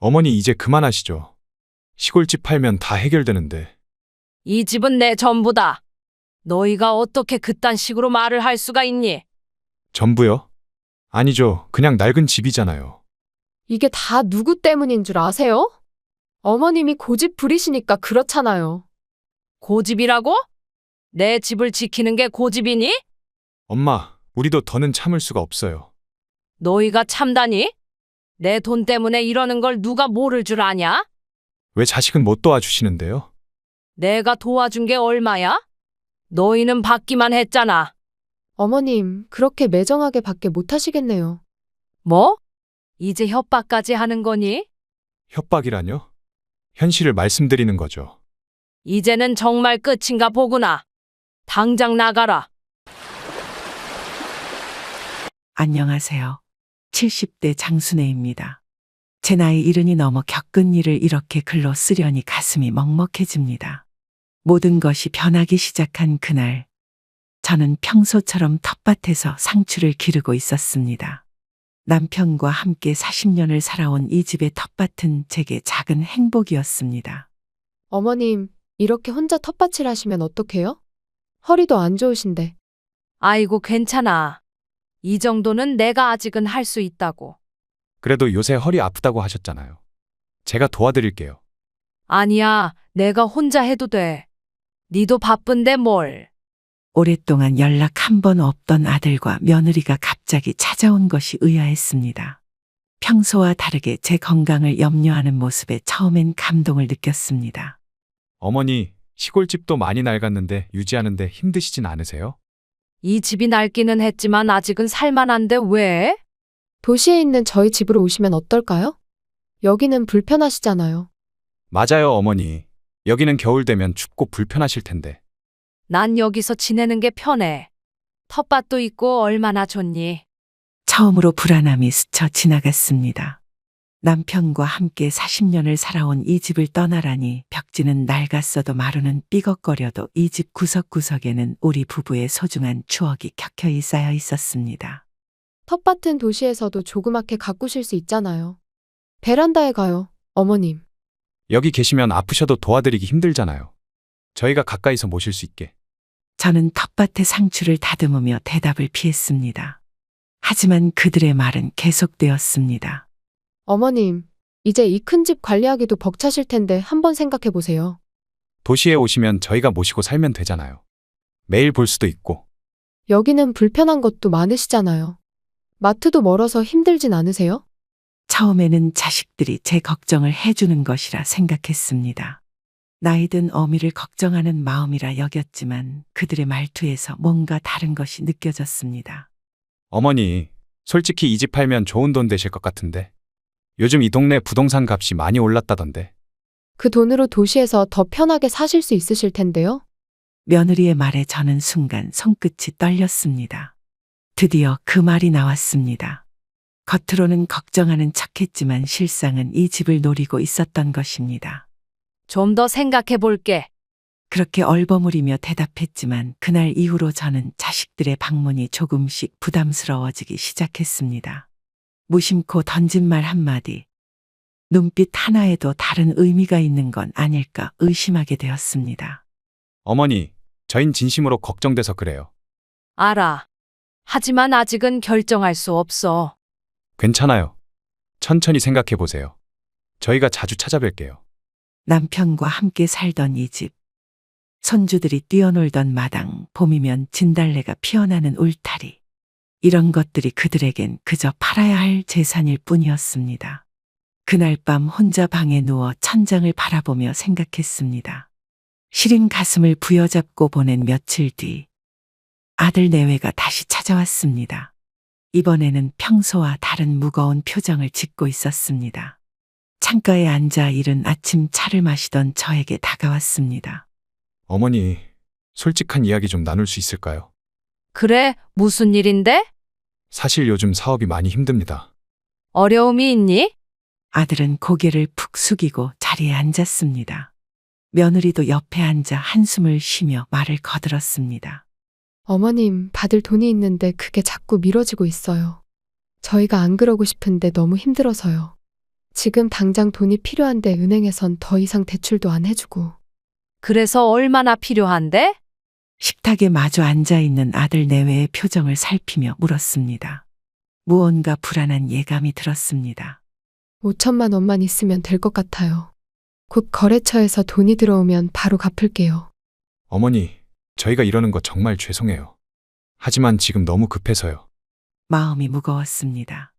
어머니 이제 그만하시죠. 시골집 팔면 다 해결되는데. 이 집은 내 전부다. 너희가 어떻게 그딴 식으로 말을 할 수가 있니? 전부요? 아니죠. 그냥 낡은 집이잖아요. 이게 다 누구 때문인 줄 아세요? 어머님이 고집 부리시니까 그렇잖아요. 고집이라고? 내 집을 지키는 게 고집이니? 엄마, 우리도 더는 참을 수가 없어요. 너희가 참다니? 내 돈 때문에 이러는 걸 누가 모를 줄 아냐? 왜 자식은 못 도와주시는데요? 내가 도와준 게 얼마야? 너희는 받기만 했잖아. 어머님, 그렇게 매정하게 밖에 못 하시겠네요. 뭐? 이제 협박까지 하는 거니? 협박이라뇨? 현실을 말씀드리는 거죠. 이제는 정말 끝인가 보구나. 당장 나가라. 안녕하세요. 70대 장순애입니다. 제 나이 70이 넘어 겪은 일을 이렇게 글로 쓰려니 가슴이 먹먹해집니다. 모든 것이 변하기 시작한 그날, 저는 평소처럼 텃밭에서 상추를 기르고 있었습니다. 남편과 함께 40년을 살아온 이 집의 텃밭은 제게 작은 행복이었습니다. 어머님, 이렇게 혼자 텃밭일 하시면 어떡해요? 허리도 안 좋으신데. 아이고, 괜찮아. 이 정도는 내가 아직은 할 수 있다고. 그래도 요새 허리 아프다고 하셨잖아요. 제가 도와드릴게요. 아니야, 내가 혼자 해도 돼. 니도 바쁜데 뭘. 오랫동안 연락 한 번 없던 아들과 며느리가 갑자기 찾아온 것이 의아했습니다. 평소와 다르게 제 건강을 염려하는 모습에 처음엔 감동을 느꼈습니다. 어머니, 시골집도 많이 낡았는데 유지하는데 힘드시진 않으세요? 이 집이 낡기는 했지만 아직은 살만한데 왜? 도시에 있는 저희 집으로 오시면 어떨까요? 여기는 불편하시잖아요. 맞아요, 어머니. 여기는 겨울 되면 춥고 불편하실 텐데. 난 여기서 지내는 게 편해. 텃밭도 있고 얼마나 좋니? 처음으로 불안함이 스쳐 지나갔습니다. 남편과 함께 40년을 살아온 이 집을 떠나라니 벽지는 낡았어도 마루는 삐걱거려도 이 집 구석구석에는 우리 부부의 소중한 추억이 켜켜이 쌓여 있었습니다. 텃밭은 도시에서도 조그맣게 가꾸실 수 있잖아요. 베란다에 가요, 어머님. 여기 계시면 아프셔도 도와드리기 힘들잖아요. 저희가 가까이서 모실 수 있게. 저는 텃밭의 상추를 다듬으며 대답을 피했습니다. 하지만 그들의 말은 계속되었습니다. 어머님, 이제 이 큰 집 관리하기도 벅차실 텐데 한번 생각해 보세요. 도시에 오시면 저희가 모시고 살면 되잖아요. 매일 볼 수도 있고. 여기는 불편한 것도 많으시잖아요. 마트도 멀어서 힘들진 않으세요? 처음에는 자식들이 제 걱정을 해주는 것이라 생각했습니다. 나이든 어미를 걱정하는 마음이라 여겼지만 그들의 말투에서 뭔가 다른 것이 느껴졌습니다. 어머니, 솔직히 이 집 팔면 좋은 돈 되실 것 같은데. 요즘 이 동네 부동산 값이 많이 올랐다던데. 그 돈으로 도시에서 더 편하게 사실 수 있으실 텐데요. 며느리의 말에 저는 순간 손끝이 떨렸습니다. 드디어 그 말이 나왔습니다. 겉으로는 걱정하는 척했지만 실상은 이 집을 노리고 있었던 것입니다. 좀 더 생각해 볼게. 그렇게 얼버무리며 대답했지만 그날 이후로 저는 자식들의 방문이 조금씩 부담스러워지기 시작했습니다. 무심코 던진 말 한마디, 눈빛 하나에도 다른 의미가 있는 건 아닐까 의심하게 되었습니다. 어머니, 저흰 진심으로 걱정돼서 그래요. 알아. 하지만 아직은 결정할 수 없어. 괜찮아요. 천천히 생각해 보세요. 저희가 자주 찾아뵐게요. 남편과 함께 살던 이 집, 손주들이 뛰어놀던 마당, 봄이면 진달래가 피어나는 울타리. 이런 것들이 그들에겐 그저 팔아야 할 재산일 뿐이었습니다. 그날 밤 혼자 방에 누워 천장을 바라보며 생각했습니다. 시린 가슴을 부여잡고 보낸 며칠 뒤 아들 내외가 다시 찾아왔습니다. 이번에는 평소와 다른 무거운 표정을 짓고 있었습니다. 창가에 앉아 이른 아침 차를 마시던 저에게 다가왔습니다. 어머니, 솔직한 이야기 좀 나눌 수 있을까요? 그래, 무슨 일인데? 사실 요즘 사업이 많이 힘듭니다. 어려움이 있니? 아들은 고개를 푹 숙이고 자리에 앉았습니다. 며느리도 옆에 앉아 한숨을 쉬며 말을 거들었습니다. 어머님, 받을 돈이 있는데 그게 자꾸 미뤄지고 있어요. 저희가 안 그러고 싶은데 너무 힘들어서요. 지금 당장 돈이 필요한데 은행에선 더 이상 대출도 안 해주고. 그래서 얼마나 필요한데? 식탁에 마주 앉아 있는 아들 내외의 표정을 살피며 물었습니다. 무언가 불안한 예감이 들었습니다. 5천만 원만 있으면 될 것 같아요. 곧 거래처에서 돈이 들어오면 바로 갚을게요. 어머니, 저희가 이러는 거 정말 죄송해요. 하지만 지금 너무 급해서요. 마음이 무거웠습니다.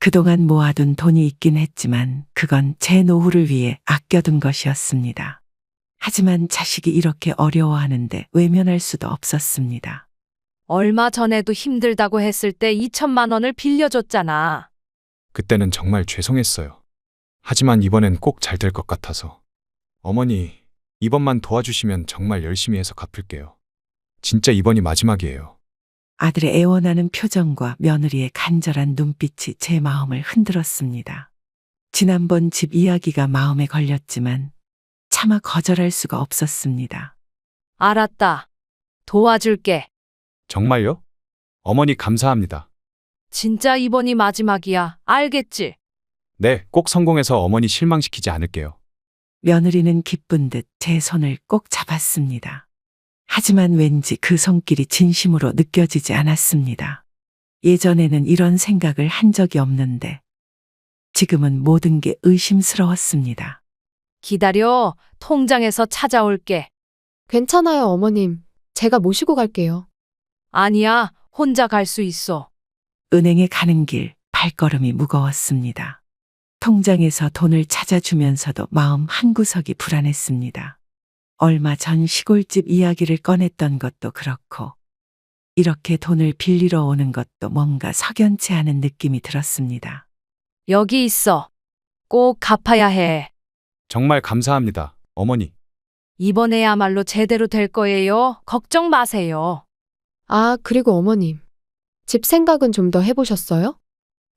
그동안 모아둔 돈이 있긴 했지만 그건 제 노후를 위해 아껴둔 것이었습니다. 하지만 자식이 이렇게 어려워하는데 외면할 수도 없었습니다. 얼마 전에도 힘들다고 했을 때 2천만 원을 빌려줬잖아. 그때는 정말 죄송했어요. 하지만 이번엔 꼭 잘 될 것 같아서. 어머니, 이번만 도와주시면 정말 열심히 해서 갚을게요. 진짜 이번이 마지막이에요. 아들의 애원하는 표정과 며느리의 간절한 눈빛이 제 마음을 흔들었습니다. 지난번 집 이야기가 마음에 걸렸지만 차마 거절할 수가 없었습니다. 알았다. 도와줄게. 정말요? 어머니 감사합니다. 진짜 이번이 마지막이야. 알겠지? 네, 꼭 성공해서 어머니 실망시키지 않을게요. 며느리는 기쁜 듯 제 손을 꼭 잡았습니다. 하지만 왠지 그 손길이 진심으로 느껴지지 않았습니다. 예전에는 이런 생각을 한 적이 없는데 지금은 모든 게 의심스러웠습니다. 기다려. 통장에서 찾아올게. 괜찮아요, 어머님. 제가 모시고 갈게요. 아니야. 혼자 갈 수 있어. 은행에 가는 길 발걸음이 무거웠습니다. 통장에서 돈을 찾아주면서도 마음 한구석이 불안했습니다. 얼마 전 시골집 이야기를 꺼냈던 것도 그렇고 이렇게 돈을 빌리러 오는 것도 뭔가 석연치 않은 느낌이 들었습니다. 여기 있어. 꼭 갚아야 해. 정말 감사합니다, 어머니. 이번에야말로 제대로 될 거예요. 걱정 마세요. 아, 그리고 어머님. 집 생각은 좀 더 해보셨어요?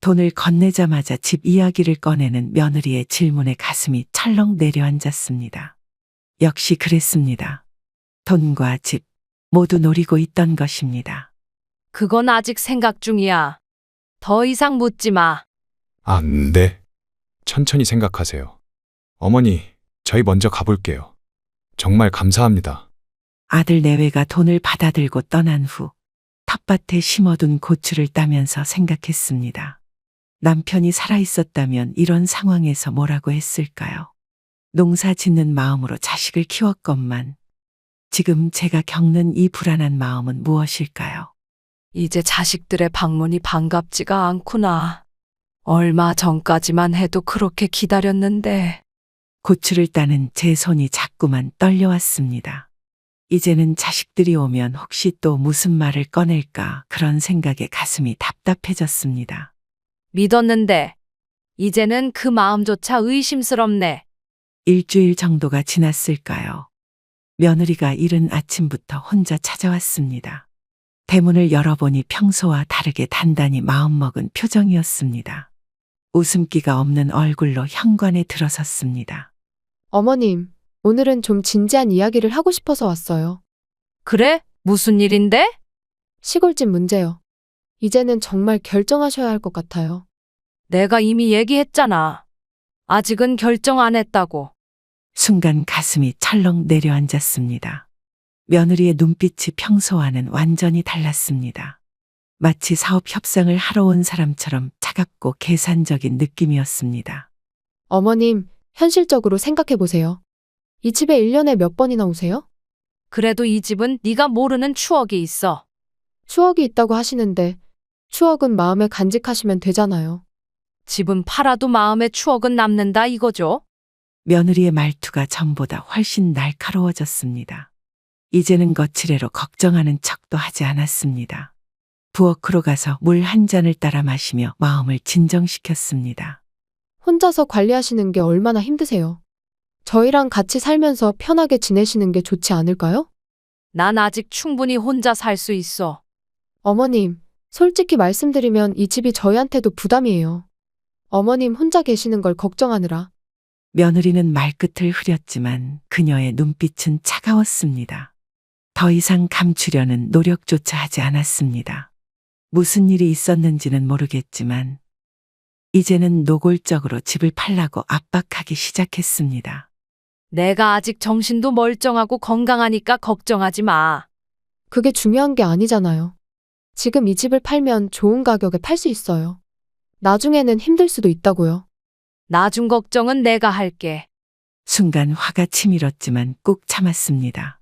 돈을 건네자마자 집 이야기를 꺼내는 며느리의 질문에 가슴이 철렁 내려앉았습니다. 역시 그랬습니다. 돈과 집 모두 노리고 있던 것입니다. 그건 아직 생각 중이야. 더 이상 묻지 마. 아, 네. 천천히 생각하세요. 어머니, 저희 먼저 가볼게요. 정말 감사합니다. 아들 내외가 돈을 받아들고 떠난 후 텃밭에 심어둔 고추를 따면서 생각했습니다. 남편이 살아있었다면 이런 상황에서 뭐라고 했을까요? 농사 짓는 마음으로 자식을 키웠건만 지금 제가 겪는 이 불안한 마음은 무엇일까요? 이제 자식들의 방문이 반갑지가 않구나. 얼마 전까지만 해도 그렇게 기다렸는데. 고추를 따는 제 손이 자꾸만 떨려왔습니다. 이제는 자식들이 오면 혹시 또 무슨 말을 꺼낼까 그런 생각에 가슴이 답답해졌습니다. 믿었는데. 이제는 그 마음조차 의심스럽네. 일주일 정도가 지났을까요? 며느리가 이른 아침부터 혼자 찾아왔습니다. 대문을 열어보니 평소와 다르게 단단히 마음먹은 표정이었습니다. 웃음기가 없는 얼굴로 현관에 들어섰습니다. 어머님, 오늘은 좀 진지한 이야기를 하고 싶어서 왔어요. 그래? 무슨 일인데? 시골집 문제요. 이제는 정말 결정하셔야 할 것 같아요. 내가 이미 얘기했잖아. 아직은 결정 안 했다고. 순간 가슴이 철렁 내려앉았습니다. 며느리의 눈빛이 평소와는 완전히 달랐습니다. 마치 사업 협상을 하러 온 사람처럼 차갑고 계산적인 느낌이었습니다. 어머님, 현실적으로 생각해 보세요. 이 집에 1년에 몇 번이나 오세요? 그래도 이 집은 네가 모르는 추억이 있어. 추억이 있다고 하시는데 추억은 마음에 간직하시면 되잖아요. 집은 팔아도 마음의 추억은 남는다 이거죠? 며느리의 말투가 전보다 훨씬 날카로워졌습니다. 이제는 거칠애로 걱정하는 척도 하지 않았습니다. 부엌으로 가서 물 한 잔을 따라 마시며 마음을 진정시켰습니다. 혼자서 관리하시는 게 얼마나 힘드세요. 저희랑 같이 살면서 편하게 지내시는 게 좋지 않을까요? 난 아직 충분히 혼자 살 수 있어. 어머님, 솔직히 말씀드리면 이 집이 저희한테도 부담이에요. 어머님 혼자 계시는 걸 걱정하느라. 며느리는 말끝을 흐렸지만 그녀의 눈빛은 차가웠습니다. 더 이상 감추려는 노력조차 하지 않았습니다. 무슨 일이 있었는지는 모르겠지만 이제는 노골적으로 집을 팔라고 압박하기 시작했습니다. 내가 아직 정신도 멀쩡하고 건강하니까 걱정하지 마. 그게 중요한 게 아니잖아요. 지금 이 집을 팔면 좋은 가격에 팔 수 있어요. 나중에는 힘들 수도 있다고요. 나중 걱정은 내가 할게. 순간 화가 치밀었지만 꾹 참았습니다.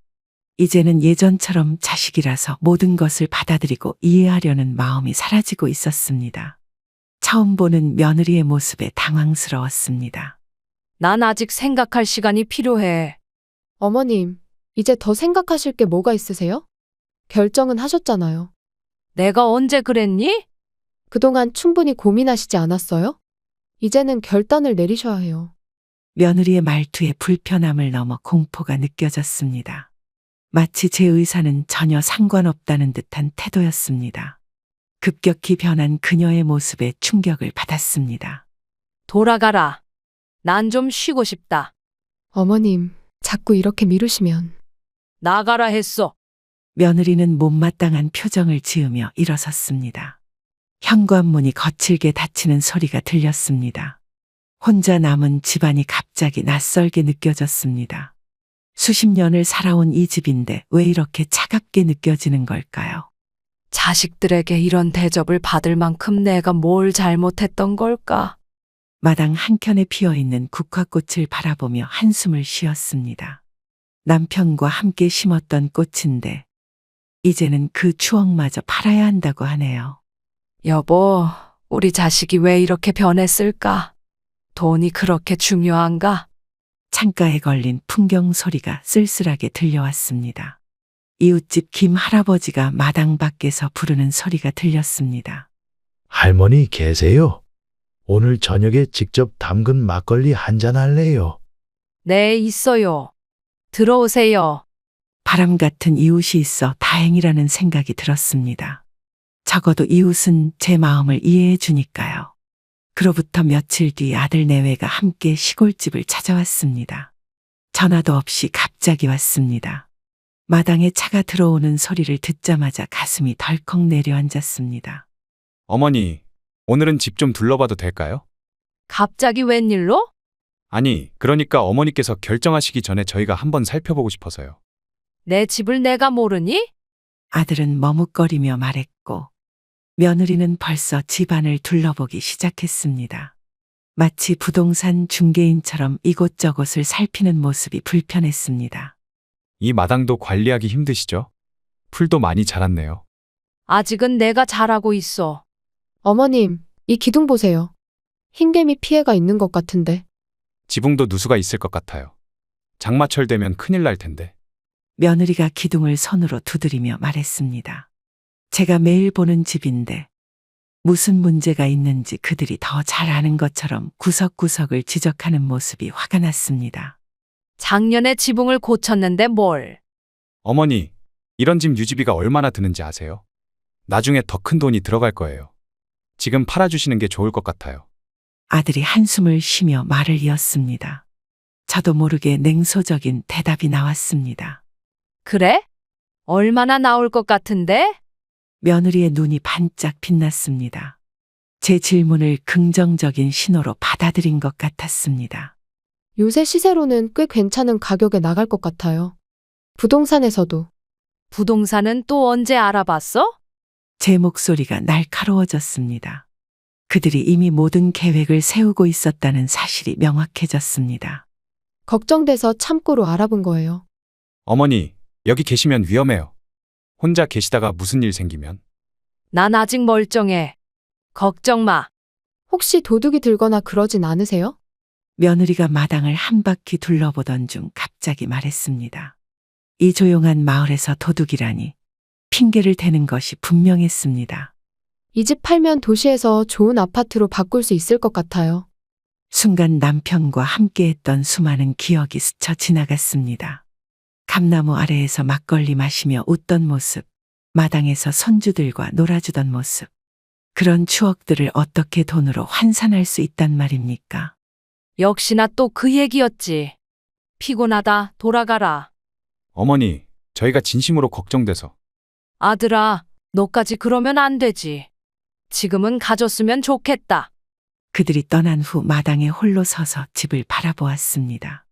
이제는 예전처럼 자식이라서 모든 것을 받아들이고 이해하려는 마음이 사라지고 있었습니다. 처음 보는 며느리의 모습에 당황스러웠습니다. 난 아직 생각할 시간이 필요해. 어머님, 이제 더 생각하실 게 뭐가 있으세요? 결정은 하셨잖아요. 내가 언제 그랬니? 그동안 충분히 고민하시지 않았어요? 이제는 결단을 내리셔야 해요. 며느리의 말투에 불편함을 넘어 공포가 느껴졌습니다. 마치 제 의사는 전혀 상관없다는 듯한 태도였습니다. 급격히 변한 그녀의 모습에 충격을 받았습니다. 돌아가라. 난 좀 쉬고 싶다. 어머님, 자꾸 이렇게 미루시면 나가라 했어. 며느리는 못마땅한 표정을 지으며 일어섰습니다. 현관문이 거칠게 닫히는 소리가 들렸습니다. 혼자 남은 집안이 갑자기 낯설게 느껴졌습니다. 수십 년을 살아온 이 집인데 왜 이렇게 차갑게 느껴지는 걸까요? 자식들에게 이런 대접을 받을 만큼 내가 뭘 잘못했던 걸까? 마당 한켠에 피어있는 국화꽃을 바라보며 한숨을 쉬었습니다. 남편과 함께 심었던 꽃인데 이제는 그 추억마저 팔아야 한다고 하네요. 여보, 우리 자식이 왜 이렇게 변했을까? 돈이 그렇게 중요한가? 창가에 걸린 풍경 소리가 쓸쓸하게 들려왔습니다. 이웃집 김 할아버지가 마당 밖에서 부르는 소리가 들렸습니다. 할머니 계세요? 오늘 저녁에 직접 담근 막걸리 한잔 할래요? 네, 있어요. 들어오세요. 바람 같은 이웃이 있어 다행이라는 생각이 들었습니다. 적어도 이웃은 제 마음을 이해해 주니까요. 그로부터 며칠 뒤 아들 내외가 함께 시골집을 찾아왔습니다. 전화도 없이 갑자기 왔습니다. 마당에 차가 들어오는 소리를 듣자마자 가슴이 덜컥 내려앉았습니다. 어머니, 오늘은 집 좀 둘러봐도 될까요? 갑자기 웬일로? 아니, 그러니까 어머니께서 결정하시기 전에 저희가 한번 살펴보고 싶어서요. 내 집을 내가 모르니? 아들은 머뭇거리며 말했고 며느리는 벌써 집안을 둘러보기 시작했습니다. 마치 부동산 중개인처럼 이곳저곳을 살피는 모습이 불편했습니다. 이 마당도 관리하기 힘드시죠? 풀도 많이 자랐네요. 아직은 내가 잘하고 있어. 어머님, 이 기둥 보세요. 흰개미 피해가 있는 것 같은데. 지붕도 누수가 있을 것 같아요. 장마철 되면 큰일 날 텐데. 며느리가 기둥을 손으로 두드리며 말했습니다. 제가 매일 보는 집인데 무슨 문제가 있는지 그들이 더 잘 아는 것처럼 구석구석을 지적하는 모습이 화가 났습니다. 작년에 지붕을 고쳤는데 뭘? 어머니, 이런 집 유지비가 얼마나 드는지 아세요? 나중에 더 큰 돈이 들어갈 거예요. 지금 팔아주시는 게 좋을 것 같아요. 아들이 한숨을 쉬며 말을 이었습니다. 저도 모르게 냉소적인 대답이 나왔습니다. 그래? 얼마나 나올 것 같은데? 며느리의 눈이 반짝 빛났습니다. 제 질문을 긍정적인 신호로 받아들인 것 같았습니다. 요새 시세로는 꽤 괜찮은 가격에 나갈 것 같아요. 부동산에서도. 부동산은 또 언제 알아봤어? 제 목소리가 날카로워졌습니다. 그들이 이미 모든 계획을 세우고 있었다는 사실이 명확해졌습니다. 걱정돼서 참고로 알아본 거예요. 어머니, 여기 계시면 위험해요. 혼자 계시다가 무슨 일 생기면. 난 아직 멀쩡해. 걱정 마. 혹시 도둑이 들거나 그러진 않으세요? 며느리가 마당을 한 바퀴 둘러보던 중 갑자기 말했습니다. 이 조용한 마을에서 도둑이라니 핑계를 대는 것이 분명했습니다. 이 집 팔면 도시에서 좋은 아파트로 바꿀 수 있을 것 같아요. 순간 남편과 함께했던 수많은 기억이 스쳐 지나갔습니다. 감나무 아래에서 막걸리 마시며 웃던 모습, 마당에서 손주들과 놀아주던 모습. 그런 추억들을 어떻게 돈으로 환산할 수 있단 말입니까? 역시나 또 그 얘기였지. 피곤하다. 돌아가라. 어머니, 저희가 진심으로 걱정돼서. 아들아, 너까지 그러면 안 되지. 지금은 가졌으면 좋겠다. 그들이 떠난 후 마당에 홀로 서서 집을 바라보았습니다.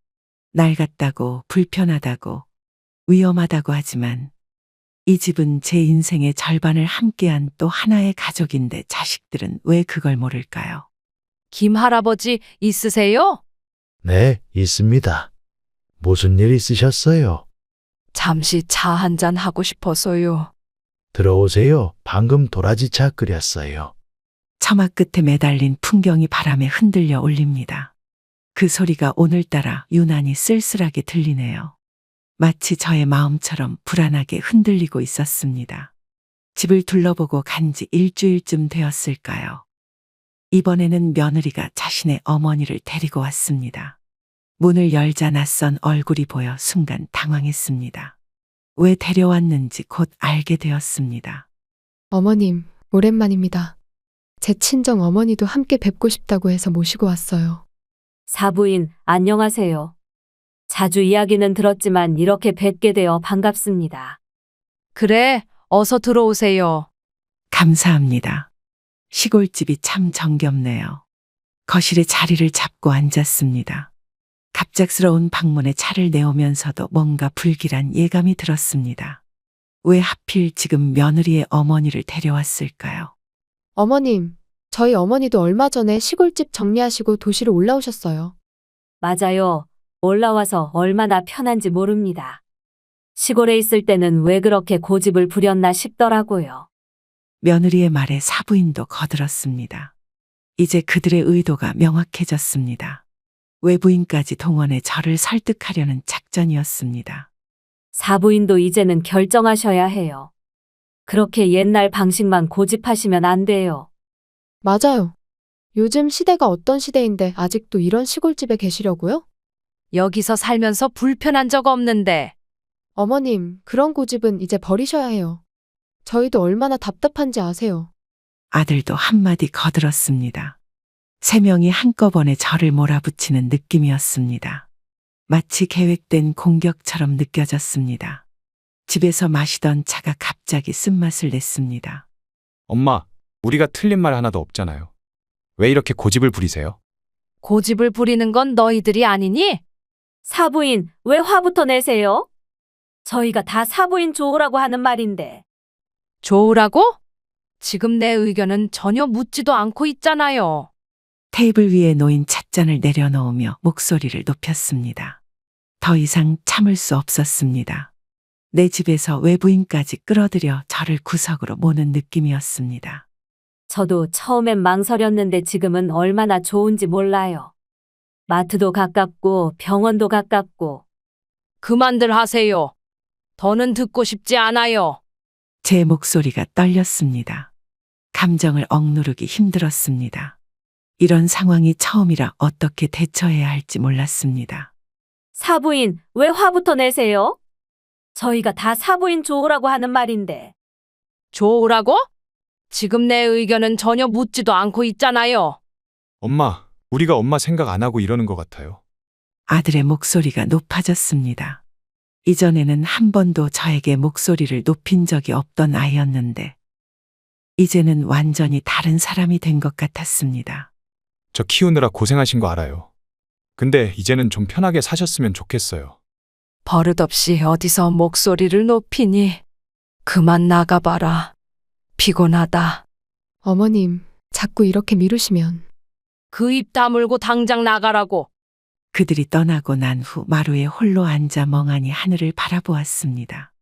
낡았다고 불편하다고 위험하다고 하지만 이 집은 제 인생의 절반을 함께한 또 하나의 가족인데 자식들은 왜 그걸 모를까요? 김 할아버지 있으세요? 네, 있습니다. 무슨 일 있으셨어요? 잠시 차 한잔 하고 싶어서요. 들어오세요. 방금 도라지차 끓였어요. 처마 끝에 매달린 풍경이 바람에 흔들려 올립니다. 그 소리가 오늘따라 유난히 쓸쓸하게 들리네요. 마치 저의 마음처럼 불안하게 흔들리고 있었습니다. 집을 둘러보고 간지 일주일쯤 되었을까요? 이번에는 며느리가 자신의 어머니를 데리고 왔습니다. 문을 열자 낯선 얼굴이 보여 순간 당황했습니다. 왜 데려왔는지 곧 알게 되었습니다. 어머님, 오랜만입니다. 제 친정 어머니도 함께 뵙고 싶다고 해서 모시고 왔어요. 사부인, 안녕하세요. 자주 이야기는 들었지만 이렇게 뵙게 되어 반갑습니다. 그래, 어서 들어오세요. 감사합니다. 시골집이 참 정겹네요. 거실에 자리를 잡고 앉았습니다. 갑작스러운 방문에 차를 내오면서도 뭔가 불길한 예감이 들었습니다. 왜 하필 지금 며느리의 어머니를 데려왔을까요? 어머님, 저희 어머니도 얼마 전에 시골집 정리하시고 도시로 올라오셨어요. 맞아요. 올라와서 얼마나 편한지 모릅니다. 시골에 있을 때는 왜 그렇게 고집을 부렸나 싶더라고요. 며느리의 말에 사부인도 거들었습니다. 이제 그들의 의도가 명확해졌습니다. 외부인까지 동원해 저를 설득하려는 작전이었습니다. 사부인도 이제는 결정하셔야 해요. 그렇게 옛날 방식만 고집하시면 안 돼요. 맞아요. 요즘 시대가 어떤 시대인데 아직도 이런 시골집에 계시려고요? 여기서 살면서 불편한 적 없는데. 어머님, 그런 고집은 이제 버리셔야 해요. 저희도 얼마나 답답한지 아세요. 아들도 한마디 거들었습니다. 세 명이 한꺼번에 저를 몰아붙이는 느낌이었습니다. 마치 계획된 공격처럼 느껴졌습니다. 집에서 마시던 차가 갑자기 쓴맛을 냈습니다. 엄마, 우리가 틀린 말 하나도 없잖아요. 왜 이렇게 고집을 부리세요? 고집을 부리는 건 너희들이 아니니? 사부인, 왜 화부터 내세요? 저희가 다 사부인 좋으라고 하는 말인데. 좋으라고? 지금 내 의견은 전혀 묻지도 않고 있잖아요. 테이블 위에 놓인 찻잔을 내려놓으며 목소리를 높였습니다. 더 이상 참을 수 없었습니다. 내 집에서 외부인까지 끌어들여 저를 구석으로 모는 느낌이었습니다. 저도 처음엔 망설였는데 지금은 얼마나 좋은지 몰라요. 마트도 가깝고 병원도 가깝고. 그만들 하세요. 더는 듣고 싶지 않아요. 제 목소리가 떨렸습니다. 감정을 억누르기 힘들었습니다. 이런 상황이 처음이라 어떻게 대처해야 할지 몰랐습니다. 사부인, 왜 화부터 내세요? 저희가 다 사부인 좋으라고 하는 말인데. 좋으라고? 지금 내 의견은 전혀 묻지도 않고 있잖아요. 엄마, 우리가 엄마 생각 안 하고 이러는 것 같아요. 아들의 목소리가 높아졌습니다. 이전에는 한 번도 저에게 목소리를 높인 적이 없던 아이였는데, 이제는 완전히 다른 사람이 된 것 같았습니다. 저 키우느라 고생하신 거 알아요. 근데 이제는 좀 편하게 사셨으면 좋겠어요. 버릇없이 어디서 목소리를 높이니? 그만 나가봐라. 피곤하다. 어머님, 자꾸 이렇게 미루시면. 그 입 다물고 당장 나가라고. 그들이 떠나고 난 후 마루에 홀로 앉아 멍하니 하늘을 바라보았습니다.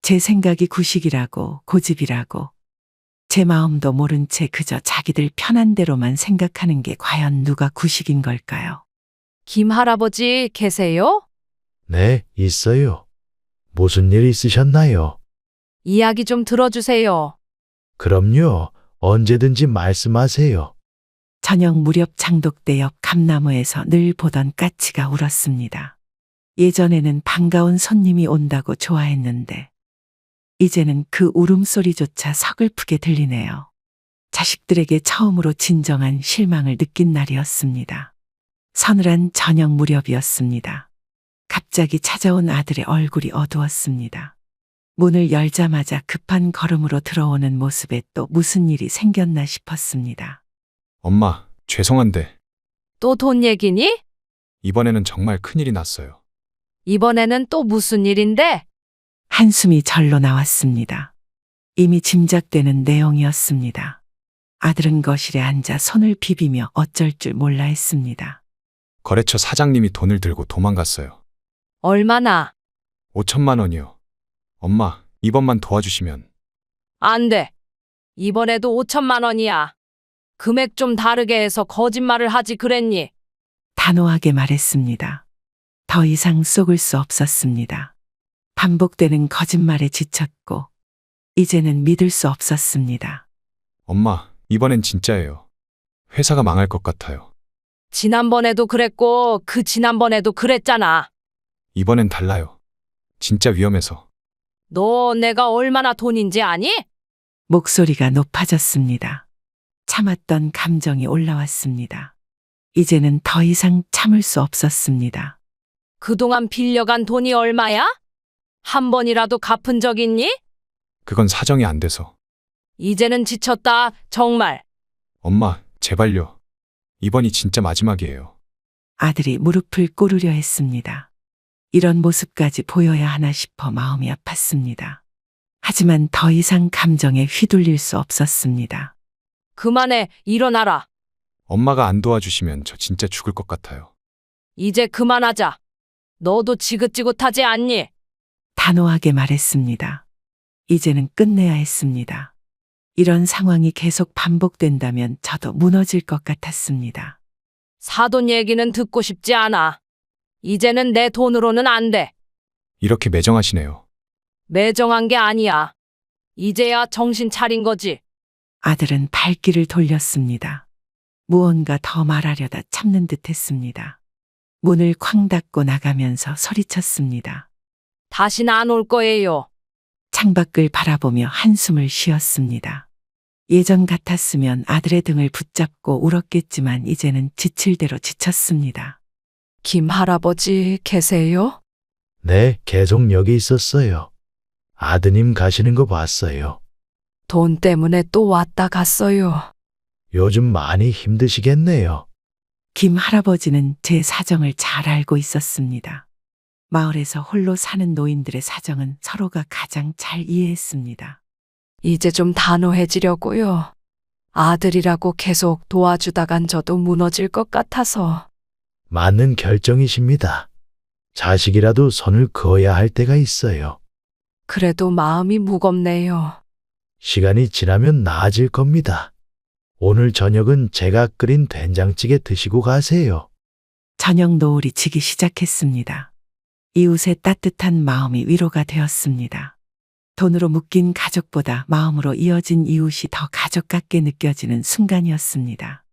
제 생각이 구식이라고 고집이라고 제 마음도 모른 채 그저 자기들 편한 대로만 생각하는 게 과연 누가 구식인 걸까요? 김 할아버지 계세요? 네, 있어요. 무슨 일 있으셨나요? 이야기 좀 들어주세요. 그럼요. 언제든지 말씀하세요. 저녁 무렵 장독대 옆 감나무에서 늘 보던 까치가 울었습니다. 예전에는 반가운 손님이 온다고 좋아했는데 이제는 그 울음소리조차 서글프게 들리네요. 자식들에게 처음으로 진정한 실망을 느낀 날이었습니다. 서늘한 저녁 무렵이었습니다. 갑자기 찾아온 아들의 얼굴이 어두웠습니다. 문을 열자마자 급한 걸음으로 들어오는 모습에 또 무슨 일이 생겼나 싶었습니다. 엄마, 죄송한데 또 돈 얘기니? 이번에는 정말 큰일이 났어요. 이번에는 또 무슨 일인데? 한숨이 절로 나왔습니다. 이미 짐작되는 내용이었습니다. 아들은 거실에 앉아 손을 비비며 어쩔 줄 몰라 했습니다. 거래처 사장님이 돈을 들고 도망갔어요. 얼마나? 5천만 원이요. 엄마, 이번만 도와주시면. 안 돼. 이번에도 5천만 원이야. 금액 좀 다르게 해서 거짓말을 하지 그랬니? 단호하게 말했습니다. 더 이상 속을 수 없었습니다. 반복되는 거짓말에 지쳤고 이제는 믿을 수 없었습니다. 엄마, 이번엔 진짜예요. 회사가 망할 것 같아요. 지난번에도 그랬고 그 지난번에도 그랬잖아. 이번엔 달라요. 진짜 위험해서. 너 내가 얼마나 돈인지 아니? 목소리가 높아졌습니다. 참았던 감정이 올라왔습니다. 이제는 더 이상 참을 수 없었습니다. 그동안 빌려간 돈이 얼마야? 한 번이라도 갚은 적 있니? 그건 사정이 안 돼서. 이제는 지쳤다, 정말. 엄마, 제발요. 이번이 진짜 마지막이에요. 아들이 무릎을 꿇으려 했습니다. 이런 모습까지 보여야 하나 싶어 마음이 아팠습니다. 하지만 더 이상 감정에 휘둘릴 수 없었습니다. 그만해, 일어나라. 엄마가 안 도와주시면 저 진짜 죽을 것 같아요. 이제 그만하자. 너도 지긋지긋하지 않니? 단호하게 말했습니다. 이제는 끝내야 했습니다. 이런 상황이 계속 반복된다면 저도 무너질 것 같았습니다. 사돈 얘기는 듣고 싶지 않아. 이제는 내 돈으로는 안 돼. 이렇게 매정하시네요. 매정한 게 아니야. 이제야 정신 차린 거지. 아들은 발길을 돌렸습니다. 무언가 더 말하려다 참는 듯 했습니다. 문을 쾅 닫고 나가면서 소리쳤습니다. 다신 안 올 거예요. 창밖을 바라보며 한숨을 쉬었습니다. 예전 같았으면 아들의 등을 붙잡고 울었겠지만 이제는 지칠 대로 지쳤습니다. 김 할아버지 계세요? 네, 계속 여기 있었어요. 아드님 가시는 거 봤어요. 돈 때문에 또 왔다 갔어요. 요즘 많이 힘드시겠네요. 김 할아버지는 제 사정을 잘 알고 있었습니다. 마을에서 홀로 사는 노인들의 사정은 서로가 가장 잘 이해했습니다. 이제 좀 단호해지려고요. 아들이라고 계속 도와주다간 저도 무너질 것 같아서. 맞는 결정이십니다. 자식이라도 손을 그어야 할 때가 있어요. 그래도 마음이 무겁네요. 시간이 지나면 나아질 겁니다. 오늘 저녁은 제가 끓인 된장찌개 드시고 가세요. 저녁 노을이 지기 시작했습니다. 이웃의 따뜻한 마음이 위로가 되었습니다. 돈으로 묶인 가족보다 마음으로 이어진 이웃이 더 가족 같게 느껴지는 순간이었습니다.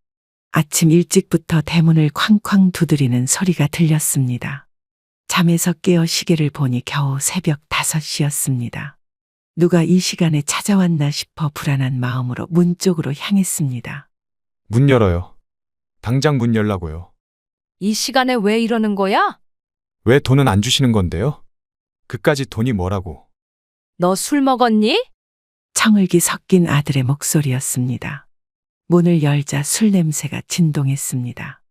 아침 일찍부터 대문을 쾅쾅 두드리는 소리가 들렸습니다. 잠에서 깨어 시계를 보니 겨우 새벽 5시였습니다. 누가 이 시간에 찾아왔나 싶어 불안한 마음으로 문 쪽으로 향했습니다. 문 열어요. 당장 문 열라고요. 이 시간에 왜 이러는 거야? 왜 돈은 안 주시는 건데요? 그까지 돈이 뭐라고. 너 술 먹었니? 청을기 섞인 아들의 목소리였습니다. 문을 열자 술 냄새가 진동했습니다.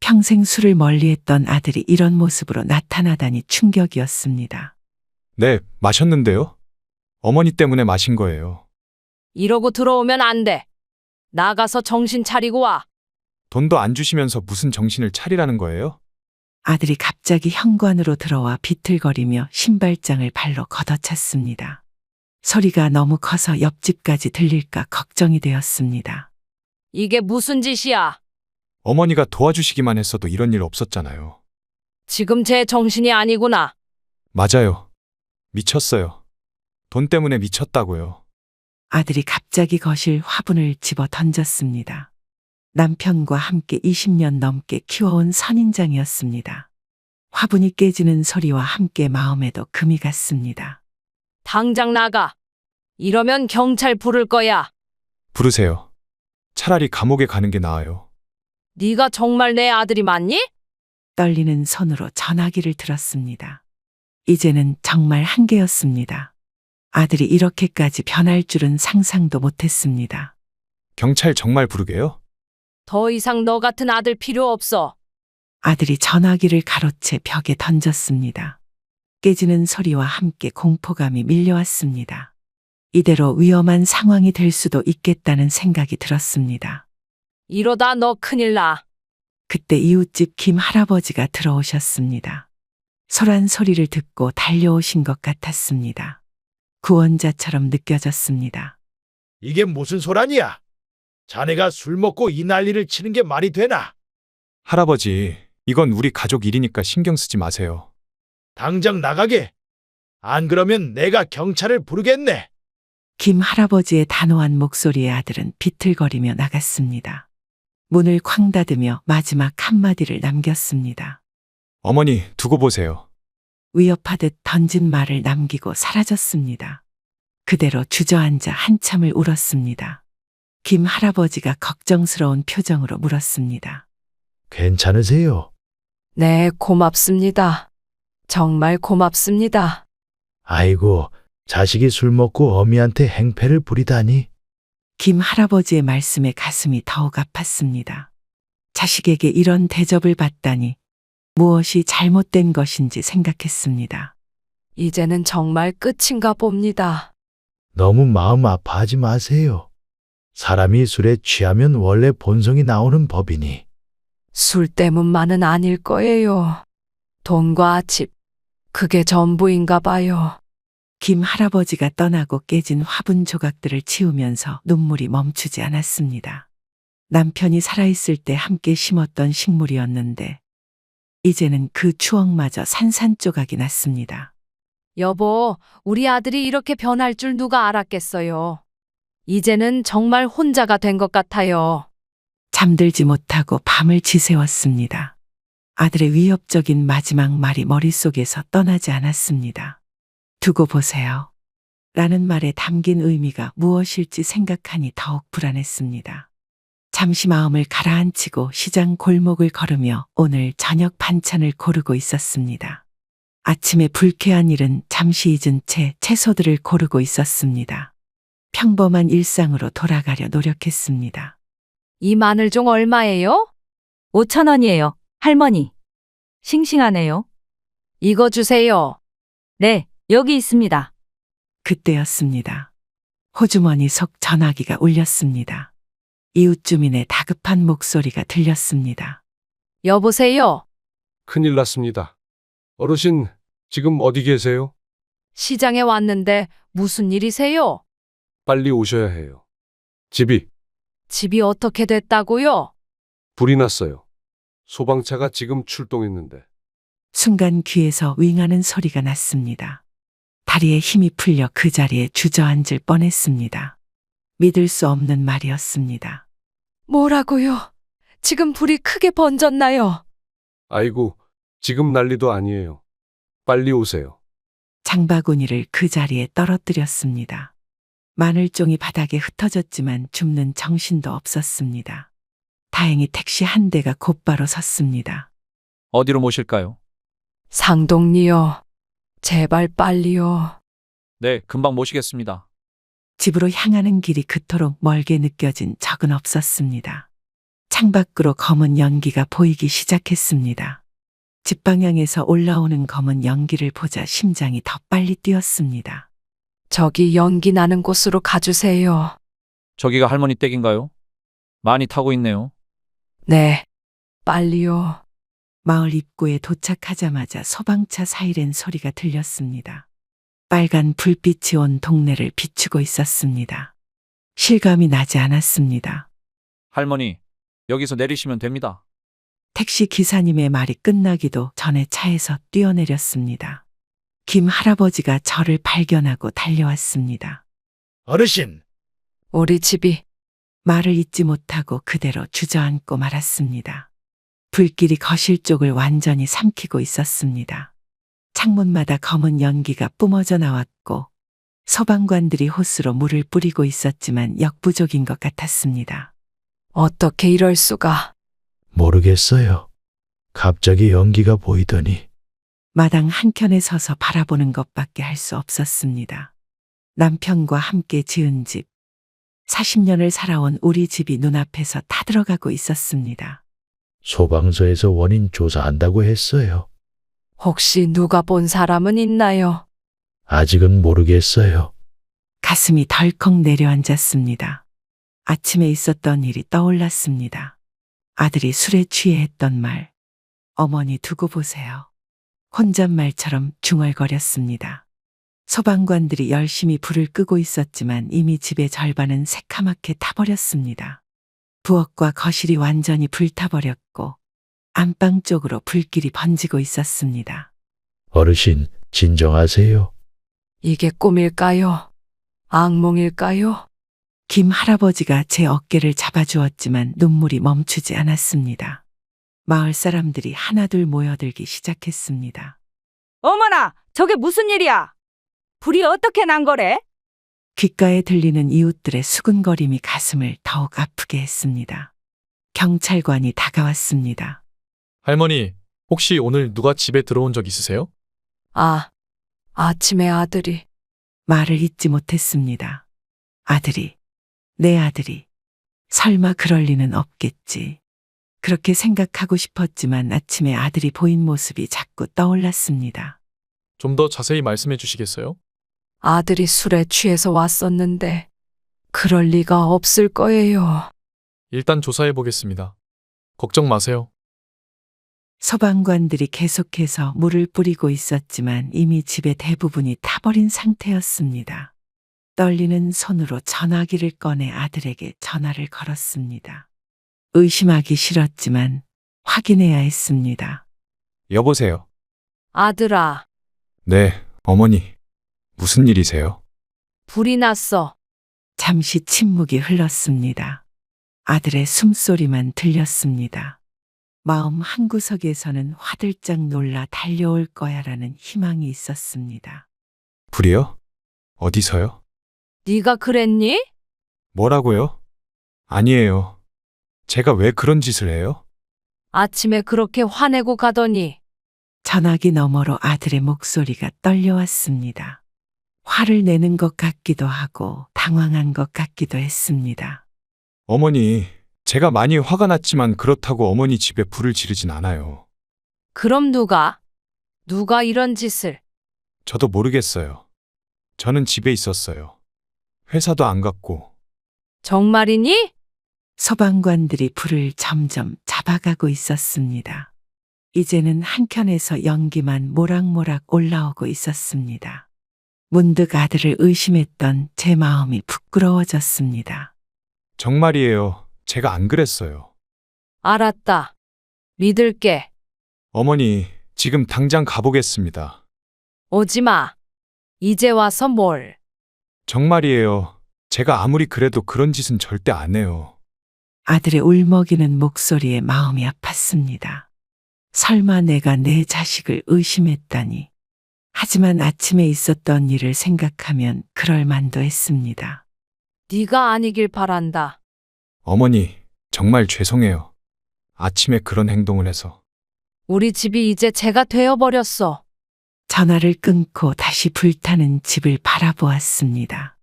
평생 술을 멀리했던 아들이 이런 모습으로 나타나다니 충격이었습니다. 네, 마셨는데요. 어머니 때문에 마신 거예요. 이러고 들어오면 안 돼. 나가서 정신 차리고 와. 돈도 안 주시면서 무슨 정신을 차리라는 거예요? 아들이 갑자기 현관으로 들어와 비틀거리며 신발장을 발로 걷어찼습니다. 소리가 너무 커서 옆집까지 들릴까 걱정이 되었습니다. 이게 무슨 짓이야? 어머니가 도와주시기만 했어도 이런 일 없었잖아요. 지금 제 정신이 아니구나. 맞아요. 미쳤어요. 돈 때문에 미쳤다고요. 아들이 갑자기 거실 화분을 집어 던졌습니다. 남편과 함께 20년 넘게 키워온 선인장이었습니다. 화분이 깨지는 소리와 함께 마음에도 금이 갔습니다. 당장 나가. 이러면 경찰 부를 거야. 부르세요. 차라리 감옥에 가는 게 나아요. 네가 정말 내 아들이 맞니? 떨리는 손으로 전화기를 들었습니다. 이제는 정말 한계였습니다. 아들이 이렇게까지 변할 줄은 상상도 못했습니다. 경찰 정말 부르게요? 더 이상 너 같은 아들 필요 없어. 아들이 전화기를 가로채 벽에 던졌습니다. 깨지는 소리와 함께 공포감이 밀려왔습니다. 이대로 위험한 상황이 될 수도 있겠다는 생각이 들었습니다. 이러다 너 큰일 나. 그때 이웃집 김 할아버지가 들어오셨습니다. 소란 소리를 듣고 달려오신 것 같았습니다. 구원자처럼 느껴졌습니다. 이게 무슨 소란이야? 자네가 술 먹고 이 난리를 치는 게 말이 되나? 할아버지, 이건 우리 가족 일이니까 신경 쓰지 마세요. 당장 나가게. 안 그러면 내가 경찰을 부르겠네. 김 할아버지의 단호한 목소리에 아들은 비틀거리며 나갔습니다. 문을 쾅 닫으며 마지막 한마디를 남겼습니다. 어머니, 두고 보세요. 위협하듯 던진 말을 남기고 사라졌습니다. 그대로 주저앉아 한참을 울었습니다. 김 할아버지가 걱정스러운 표정으로 물었습니다. 괜찮으세요? 네, 고맙습니다. 정말 고맙습니다. 아이고, 자식이 술 먹고 어미한테 행패를 부리다니. 김 할아버지의 말씀에 가슴이 더욱 아팠습니다. 자식에게 이런 대접을 받다니 무엇이 잘못된 것인지 생각했습니다. 이제는 정말 끝인가 봅니다. 너무 마음 아파하지 마세요. 사람이 술에 취하면 원래 본성이 나오는 법이니. 술 때문만은 아닐 거예요. 돈과 집, 그게 전부인가 봐요. 김 할아버지가 떠나고 깨진 화분 조각들을 치우면서 눈물이 멈추지 않았습니다. 남편이 살아있을 때 함께 심었던 식물이었는데 이제는 그 추억마저 산산조각이 났습니다. 여보, 우리 아들이 이렇게 변할 줄 누가 알았겠어요. 이제는 정말 혼자가 된 것 같아요. 잠들지 못하고 밤을 지새웠습니다. 아들의 위협적인 마지막 말이 머릿속에서 떠나지 않았습니다. 두고 보세요. 라는 말에 담긴 의미가 무엇일지 생각하니 더욱 불안했습니다. 잠시 마음을 가라앉히고 시장 골목을 걸으며 오늘 저녁 반찬을 고르고 있었습니다. 아침에 불쾌한 일은 잠시 잊은 채 채소들을 고르고 있었습니다. 평범한 일상으로 돌아가려 노력했습니다. 이 마늘종 얼마예요? 5,000원이에요. 할머니. 싱싱하네요. 이거 주세요. 네, 여기 있습니다. 그때였습니다. 호주머니 속 전화기가 울렸습니다. 이웃 주민의 다급한 목소리가 들렸습니다. 여보세요? 큰일 났습니다. 어르신, 지금 어디 계세요? 시장에 왔는데 무슨 일이세요? 빨리 오셔야 해요. 집이 어떻게 됐다고요? 불이 났어요. 소방차가 지금 출동했는데. 순간 귀에서 윙하는 소리가 났습니다. 다리에 힘이 풀려 그 자리에 주저앉을 뻔했습니다. 믿을 수 없는 말이었습니다. 뭐라고요? 지금 불이 크게 번졌나요? 아이고, 지금 난리도 아니에요. 빨리 오세요. 장바구니를 그 자리에 떨어뜨렸습니다. 마늘종이 바닥에 흩어졌지만 줍는 정신도 없었습니다. 다행히 택시 한 대가 곧바로 섰습니다. 어디로 모실까요? 상동리요. 제발 빨리요. 네, 금방 모시겠습니다. 집으로 향하는 길이 그토록 멀게 느껴진 적은 없었습니다. 창밖으로 검은 연기가 보이기 시작했습니다. 집 방향에서 올라오는 검은 연기를 보자 심장이 더 빨리 뛰었습니다. 저기 연기 나는 곳으로 가주세요. 저기가 할머니 댁인가요? 많이 타고 있네요. 네, 빨리요. 마을 입구에 도착하자마자 소방차 사이렌 소리가 들렸습니다. 빨간 불빛이 온 동네를 비추고 있었습니다. 실감이 나지 않았습니다. 할머니, 여기서 내리시면 됩니다. 택시 기사님의 말이 끝나기도 전에 차에서 뛰어내렸습니다. 김 할아버지가 저를 발견하고 달려왔습니다. 어르신, 우리 집이 말을 잇지 못하고 그대로 주저앉고 말았습니다. 불길이 거실 쪽을 완전히 삼키고 있었습니다. 창문마다 검은 연기가 뿜어져 나왔고 소방관들이 호스로 물을 뿌리고 있었지만 역부족인 것 같았습니다. 어떻게 이럴 수가. 모르겠어요. 갑자기 연기가 보이더니. 마당 한켠에 서서 바라보는 것밖에 할 수 없었습니다. 남편과 함께 지은 집, 40년을 살아온 우리 집이 눈앞에서 타들어가고 있었습니다. 소방서에서 원인 조사한다고 했어요. 혹시 누가 본 사람은 있나요? 아직은 모르겠어요. 가슴이 덜컥 내려앉았습니다. 아침에 있었던 일이 떠올랐습니다. 아들이 술에 취해 했던 말. 어머니 두고 보세요. 혼잣말처럼 중얼거렸습니다. 소방관들이 열심히 불을 끄고 있었지만 이미 집의 절반은 새카맣게 타버렸습니다. 부엌과 거실이 완전히 불타버렸고 안방 쪽으로 불길이 번지고 있었습니다. 어르신, 진정하세요. 이게 꿈일까요? 악몽일까요? 김 할아버지가 제 어깨를 잡아주었지만 눈물이 멈추지 않았습니다. 마을 사람들이 하나둘 모여들기 시작했습니다. 어머나, 저게 무슨 일이야? 불이 어떻게 난 거래? 귓가에 들리는 이웃들의 수근거림이 가슴을 더욱 아프게 했습니다. 경찰관이 다가왔습니다. 할머니, 혹시 오늘 누가 집에 들어온 적 있으세요? 아침에 아들이. 말을 잇지 못했습니다. 아들이, 내 아들이. 설마 그럴 리는 없겠지. 그렇게 생각하고 싶었지만 아침에 아들이 보인 모습이 자꾸 떠올랐습니다. 좀 더 자세히 말씀해 주시겠어요? 아들이 술에 취해서 왔었는데 그럴 리가 없을 거예요. 일단 조사해 보겠습니다. 걱정 마세요. 소방관들이 계속해서 물을 뿌리고 있었지만 이미 집의 대부분이 타버린 상태였습니다. 떨리는 손으로 전화기를 꺼내 아들에게 전화를 걸었습니다. 의심하기 싫었지만 확인해야 했습니다. 여보세요. 아들아, 네, 어머니. 무슨 일이세요? 불이 났어. 잠시 침묵이 흘렀습니다. 아들의 숨소리만 들렸습니다. 마음 한구석에서는 화들짝 놀라 달려올 거야라는 희망이 있었습니다. 불이요? 어디서요? 네가 그랬니? 뭐라고요? 아니에요. 제가 왜 그런 짓을 해요? 아침에 그렇게 화내고 가더니. 전화기 너머로 아들의 목소리가 떨려왔습니다. 화를 내는 것 같기도 하고 당황한 것 같기도 했습니다. 어머니, 제가 많이 화가 났지만 그렇다고 어머니 집에 불을 지르진 않아요. 그럼 누가 이런 짓을? 저도 모르겠어요. 저는 집에 있었어요. 회사도 안 갔고. 정말이니? 소방관들이 불을 점점 잡아가고 있었습니다. 이제는 한켠에서 연기만 모락모락 올라오고 있었습니다. 문득 아들을 의심했던 제 마음이 부끄러워졌습니다. 정말이에요. 제가 안 그랬어요. 알았다. 믿을게. 어머니, 지금 당장 가보겠습니다. 오지 마. 이제 와서 뭘. 정말이에요. 제가 아무리 그래도 그런 짓은 절대 안 해요. 아들의 울먹이는 목소리에 마음이 아팠습니다. 설마 내가 내 자식을 의심했다니. 하지만 아침에 있었던 일을 생각하면 그럴 만도 했습니다. 네가 아니길 바란다. 어머니, 정말 죄송해요. 아침에 그런 행동을 해서. 우리 집이 이제 제가 되어버렸어. 전화를 끊고 다시 불타는 집을 바라보았습니다.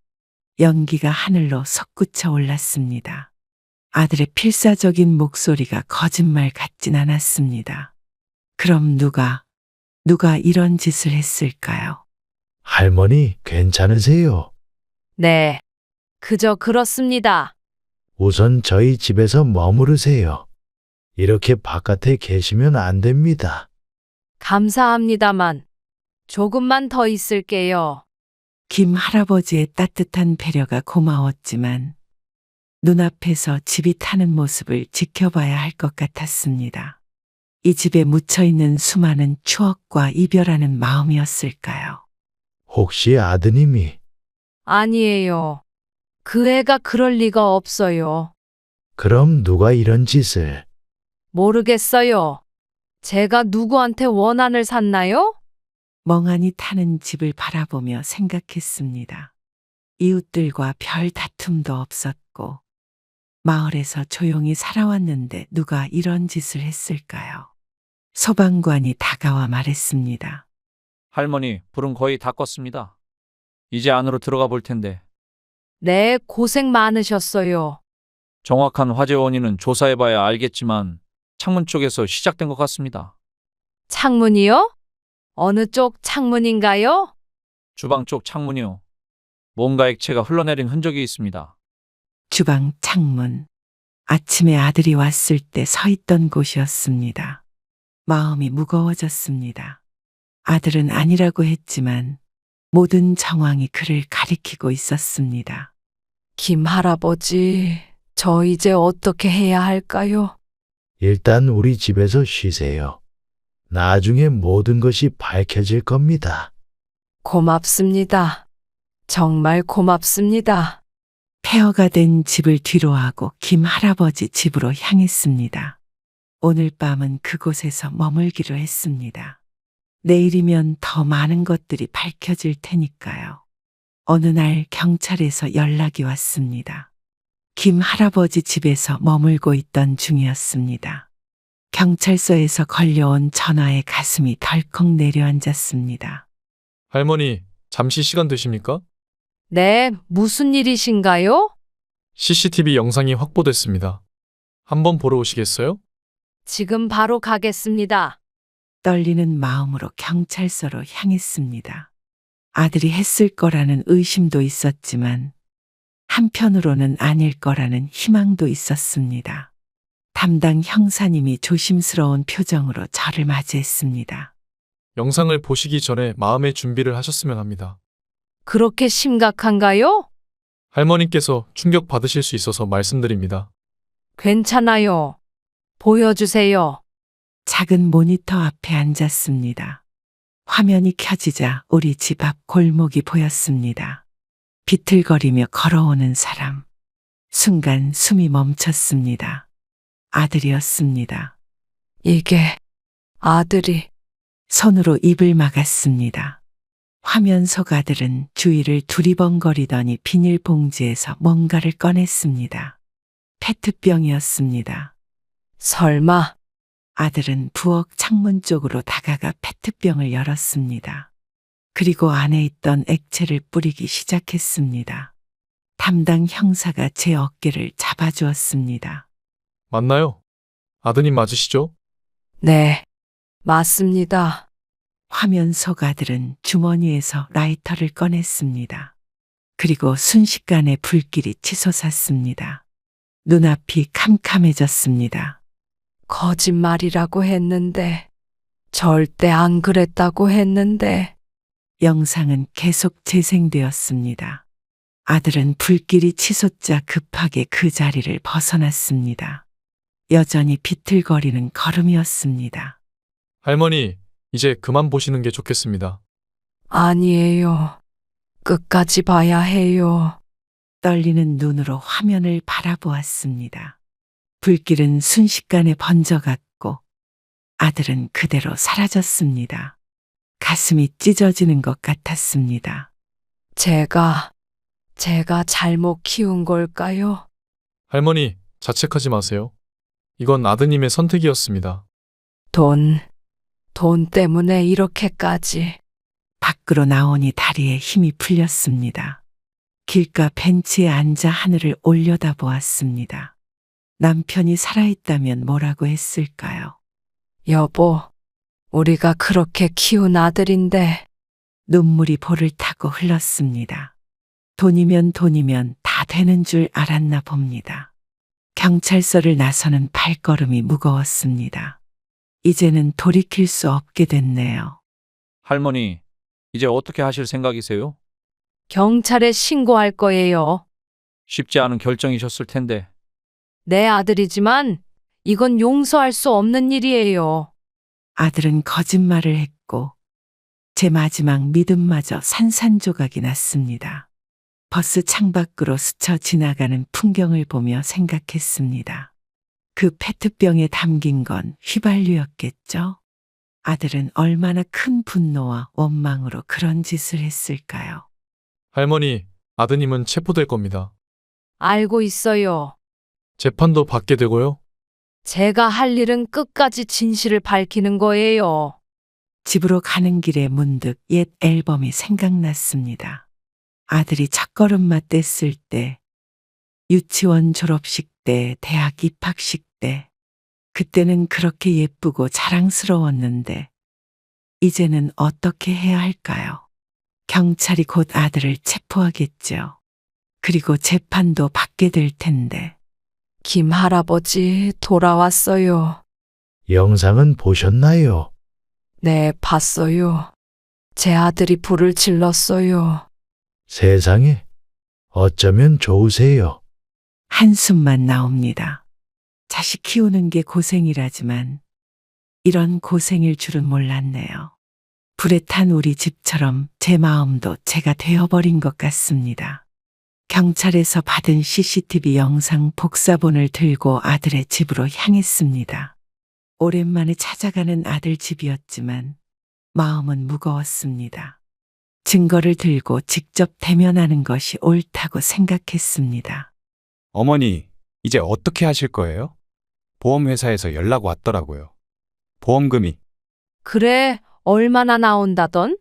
연기가 하늘로 솟구쳐 올랐습니다. 아들의 필사적인 목소리가 거짓말 같진 않았습니다. 그럼 누가 이런 짓을 했을까요? 할머니, 괜찮으세요? 네. 그저 그렇습니다. 우선 저희 집에서 머무르세요. 이렇게 바깥에 계시면 안 됩니다. 감사합니다만 조금만 더 있을게요. 김 할아버지의 따뜻한 배려가 고마웠지만 눈앞에서 집이 타는 모습을 지켜봐야 할 것 같았습니다. 이 집에 묻혀있는 수많은 추억과 이별하는 마음이었을까요? 혹시 아드님이 아니에요. 그 애가 그럴 리가 없어요. 그럼 누가 이런 짓을? 모르겠어요. 제가 누구한테 원한을 샀나요? 멍하니 타는 집을 바라보며 생각했습니다. 이웃들과 별 다툼도 없었고 마을에서 조용히 살아왔는데 누가 이런 짓을 했을까요? 소방관이 다가와 말했습니다. 할머니, 불은 거의 다 껐습니다. 이제 안으로 들어가 볼 텐데. 네, 고생 많으셨어요. 정확한 화재 원인은 조사해봐야 알겠지만 창문 쪽에서 시작된 것 같습니다. 창문이요? 어느 쪽 창문인가요? 주방 쪽 창문이요. 뭔가 액체가 흘러내린 흔적이 있습니다. 주방 창문. 아침에 아들이 왔을 때 서 있던 곳이었습니다. 마음이 무거워졌습니다. 아들은 아니라고 했지만 모든 정황이 그를 가리키고 있었습니다. 김 할아버지, 저 이제 어떻게 해야 할까요? 일단 우리 집에서 쉬세요. 나중에 모든 것이 밝혀질 겁니다. 고맙습니다. 정말 고맙습니다. 폐허가 된 집을 뒤로하고 김 할아버지 집으로 향했습니다. 오늘 밤은 그곳에서 머물기로 했습니다. 내일이면 더 많은 것들이 밝혀질 테니까요. 어느 날 경찰에서 연락이 왔습니다. 김 할아버지 집에서 머물고 있던 중이었습니다. 경찰서에서 걸려온 전화에 가슴이 덜컥 내려앉았습니다. 할머니, 잠시 시간 되십니까? 네, 무슨 일이신가요? CCTV 영상이 확보됐습니다. 한번 보러 오시겠어요? 지금 바로 가겠습니다. 떨리는 마음으로 경찰서로 향했습니다. 아들이 했을 거라는 의심도 있었지만 한편으로는 아닐 거라는 희망도 있었습니다. 담당 형사님이 조심스러운 표정으로 저를 맞이했습니다. 영상을 보시기 전에 마음의 준비를 하셨으면 합니다. 그렇게 심각한가요? 할머니께서 충격 받으실 수 있어서 말씀드립니다. 괜찮아요. 보여주세요. 작은 모니터 앞에 앉았습니다. 화면이 켜지자 우리 집 앞 골목이 보였습니다. 비틀거리며 걸어오는 사람. 순간 숨이 멈췄습니다. 아들이었습니다. 이게 아들이 손으로 입을 막았습니다. 화면 속 아들은 주위를 두리번거리더니 비닐봉지에서 뭔가를 꺼냈습니다. 페트병이었습니다. 설마 아들은 부엌 창문 쪽으로 다가가 페트병을 열었습니다. 그리고 안에 있던 액체를 뿌리기 시작했습니다. 담당 형사가 제 어깨를 잡아주었습니다. 맞나요? 아드님 맞으시죠? 네, 맞습니다. 화면 속 아들은 주머니에서 라이터를 꺼냈습니다. 그리고 순식간에 불길이 치솟았습니다. 눈앞이 캄캄해졌습니다. 거짓말이라고 했는데, 절대 안 그랬다고 했는데, 영상은 계속 재생되었습니다. 아들은 불길이 치솟자 급하게 그 자리를 벗어났습니다. 여전히 비틀거리는 걸음이었습니다. 할머니, 이제 그만 보시는 게 좋겠습니다. 아니에요. 끝까지 봐야 해요. 떨리는 눈으로 화면을 바라보았습니다. 불길은 순식간에 번져갔고 아들은 그대로 사라졌습니다. 가슴이 찢어지는 것 같았습니다. 제가 잘못 키운 걸까요? 할머니, 자책하지 마세요. 이건 아드님의 선택이었습니다. 돈 때문에 이렇게까지. 밖으로 나오니 다리에 힘이 풀렸습니다. 길가 벤치에 앉아 하늘을 올려다보았습니다. 남편이 살아있다면 뭐라고 했을까요? 여보, 우리가 그렇게 키운 아들인데. 눈물이 볼을 타고 흘렀습니다. 돈이면 다 되는 줄 알았나 봅니다. 경찰서를 나서는 발걸음이 무거웠습니다. 이제는 돌이킬 수 없게 됐네요. 할머니, 이제 어떻게 하실 생각이세요? 경찰에 신고할 거예요. 쉽지 않은 결정이셨을 텐데. 내 아들이지만 이건 용서할 수 없는 일이에요. 아들은 거짓말을 했고 제 마지막 믿음마저 산산조각이 났습니다. 버스 창밖으로 스쳐 지나가는 풍경을 보며 생각했습니다. 그 페트병에 담긴 건 휘발유였겠죠? 아들은 얼마나 큰 분노와 원망으로 그런 짓을 했을까요? 할머니, 아드님은 체포될 겁니다. 알고 있어요. 재판도 받게 되고요. 제가 할 일은 끝까지 진실을 밝히는 거예요. 집으로 가는 길에 문득 옛 앨범이 생각났습니다. 아들이 첫걸음마 뗐을 때, 유치원 졸업식 때, 대학 입학식 때, 그때는 그렇게 예쁘고 자랑스러웠는데, 이제는 어떻게 해야 할까요? 경찰이 곧 아들을 체포하겠죠. 그리고 재판도 받게 될 텐데. 김 할아버지 돌아왔어요. 영상은 보셨나요? 네, 봤어요. 제 아들이 불을 질렀어요. 세상에, 어쩌면 좋으세요. 한숨만 나옵니다. 자식 키우는 게 고생이라지만 이런 고생일 줄은 몰랐네요. 불에 탄 우리 집처럼 제 마음도 제가 되어버린 것 같습니다. 경찰에서 받은 CCTV 영상 복사본을 들고 아들의 집으로 향했습니다. 오랜만에 찾아가는 아들 집이었지만 마음은 무거웠습니다. 증거를 들고 직접 대면하는 것이 옳다고 생각했습니다. 어머니, 이제 어떻게 하실 거예요? 보험회사에서 연락 왔더라고요. 보험금이. 그래, 얼마나 나온다던?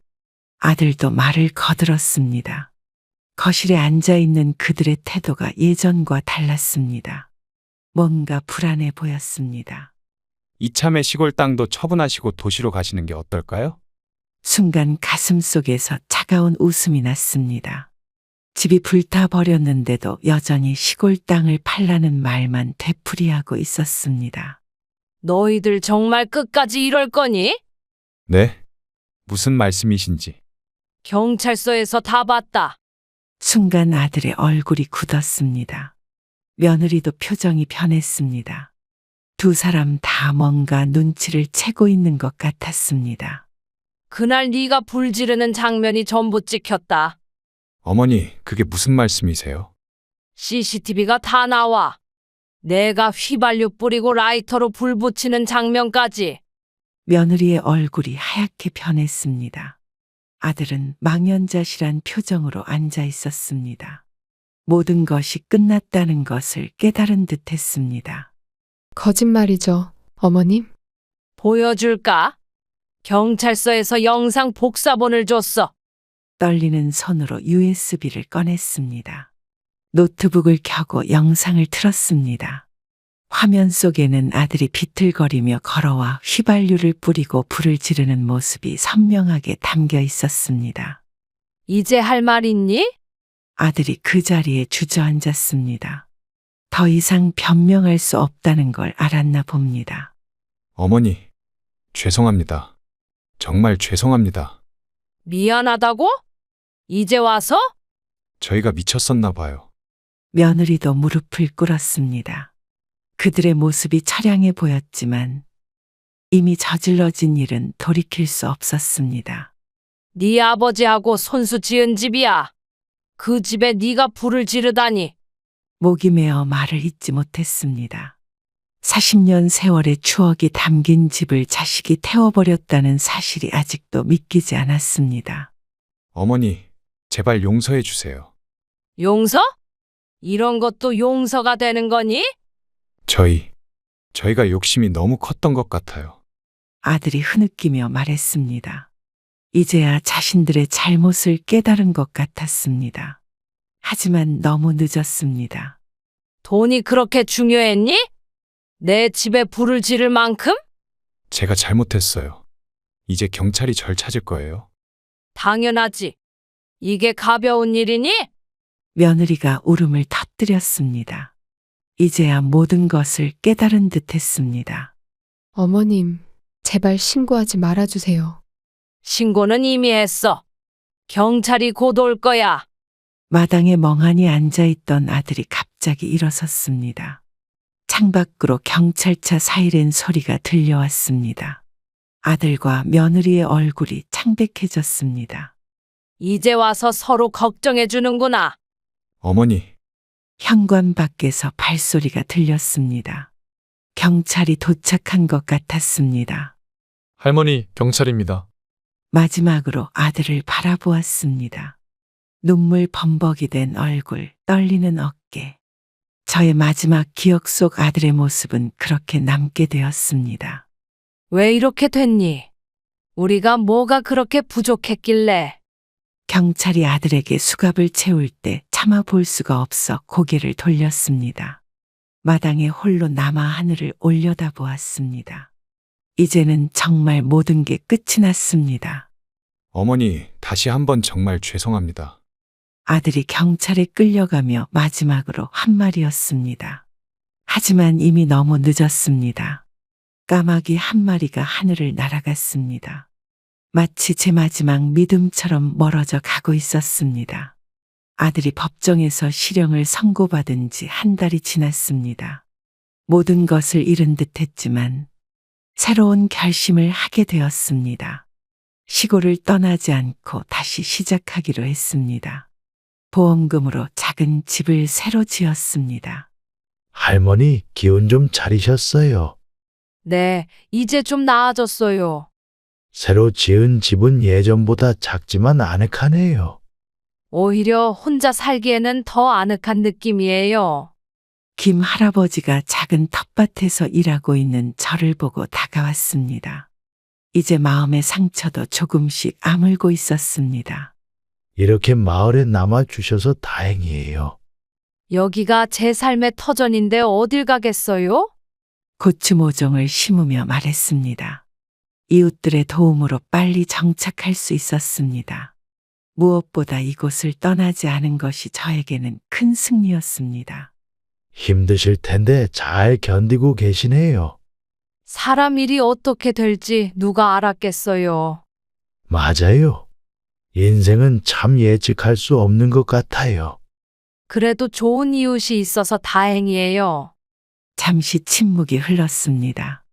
아들도 말을 거들었습니다. 거실에 앉아 있는 그들의 태도가 예전과 달랐습니다. 뭔가 불안해 보였습니다. 이참에 시골 땅도 처분하시고 도시로 가시는 게 어떨까요? 순간 가슴 속에서 차가운 웃음이 났습니다. 집이 불타버렸는데도 여전히 시골 땅을 팔라는 말만 되풀이하고 있었습니다. 너희들 정말 끝까지 이럴 거니? 네. 무슨 말씀이신지. 경찰서에서 다 봤다. 순간 아들의 얼굴이 굳었습니다. 며느리도 표정이 변했습니다. 두 사람 다 뭔가 눈치를 채고 있는 것 같았습니다. 그날 네가 불 지르는 장면이 전부 찍혔다. 어머니, 그게 무슨 말씀이세요? CCTV가 다 나와. 내가 휘발유 뿌리고 라이터로 불 붙이는 장면까지. 며느리의 얼굴이 하얗게 변했습니다. 아들은 망연자실한 표정으로 앉아 있었습니다. 모든 것이 끝났다는 것을 깨달은 듯 했습니다. 거짓말이죠, 어머님? 보여줄까? 경찰서에서 영상 복사본을 줬어. 떨리는 손으로 USB를 꺼냈습니다. 노트북을 켜고 영상을 틀었습니다. 화면 속에는 아들이 비틀거리며 걸어와 휘발유를 뿌리고 불을 지르는 모습이 선명하게 담겨 있었습니다. 이제 할 말 있니? 아들이 그 자리에 주저앉았습니다. 더 이상 변명할 수 없다는 걸 알았나 봅니다. 어머니, 죄송합니다. 정말 죄송합니다. 미안하다고? 이제 와서? 저희가 미쳤었나 봐요. 며느리도 무릎을 꿇었습니다. 그들의 모습이 처량해 보였지만 이미 저질러진 일은 돌이킬 수 없었습니다. 네 아버지하고 손수 지은 집이야. 그 집에 네가 불을 지르다니. 목이 메어 말을 잇지 못했습니다. 40년 세월의 추억이 담긴 집을 자식이 태워버렸다는 사실이 아직도 믿기지 않았습니다. 어머니, 제발 용서해 주세요. 용서? 이런 것도 용서가 되는 거니? 저희가 욕심이 너무 컸던 것 같아요. 아들이 흐느끼며 말했습니다. 이제야 자신들의 잘못을 깨달은 것 같았습니다. 하지만 너무 늦었습니다. 돈이 그렇게 중요했니? 내 집에 불을 지를 만큼? 제가 잘못했어요. 이제 경찰이 절 찾을 거예요. 당연하지. 이게 가벼운 일이니? 며느리가 울음을 터뜨렸습니다. 이제야 모든 것을 깨달은 듯 했습니다. 어머님, 제발 신고하지 말아주세요. 신고는 이미 했어. 경찰이 곧 올 거야. 마당에 멍하니 앉아있던 아들이 갑자기 일어섰습니다. 창밖으로 경찰차 사이렌 소리가 들려왔습니다. 아들과 며느리의 얼굴이 창백해졌습니다. 이제 와서 서로 걱정해 주는구나. 어머니, 현관 밖에서 발소리가 들렸습니다. 경찰이 도착한 것 같았습니다. 할머니, 경찰입니다. 마지막으로 아들을 바라보았습니다. 눈물 범벅이 된 얼굴, 떨리는 어깨. 저의 마지막 기억 속 아들의 모습은 그렇게 남게 되었습니다. 왜 이렇게 됐니? 우리가 뭐가 그렇게 부족했길래? 경찰이 아들에게 수갑을 채울 때 차마 볼 수가 없어 고개를 돌렸습니다. 마당에 홀로 남아 하늘을 올려다보았습니다. 이제는 정말 모든 게 끝이 났습니다. 어머니, 다시 한번 정말 죄송합니다. 아들이 경찰에 끌려가며 마지막으로 한 말이었습니다. 하지만 이미 너무 늦었습니다. 까마귀 한 마리가 하늘을 날아갔습니다. 마치 제 마지막 믿음처럼 멀어져 가고 있었습니다. 아들이 법정에서 실형을 선고받은 지 한 달이 지났습니다. 모든 것을 잃은 듯 했지만 새로운 결심을 하게 되었습니다. 시골을 떠나지 않고 다시 시작하기로 했습니다. 보험금으로 작은 집을 새로 지었습니다. 할머니, 기운 좀 차리셨어요. 네, 이제 좀 나아졌어요. 새로 지은 집은 예전보다 작지만 아늑하네요. 오히려 혼자 살기에는 더 아늑한 느낌이에요. 김 할아버지가 작은 텃밭에서 일하고 있는 저를 보고 다가왔습니다. 이제 마음의 상처도 조금씩 아물고 있었습니다. 이렇게 마을에 남아주셔서 다행이에요. 여기가 제 삶의 터전인데 어딜 가겠어요? 고추 모종을 심으며 말했습니다. 이웃들의 도움으로 빨리 정착할 수 있었습니다. 무엇보다 이곳을 떠나지 않은 것이 저에게는 큰 승리였습니다. 힘드실 텐데 잘 견디고 계시네요. 사람 일이 어떻게 될지 누가 알았겠어요. 맞아요. 인생은 참 예측할 수 없는 것 같아요. 그래도 좋은 이웃이 있어서 다행이에요. 잠시 침묵이 흘렀습니다.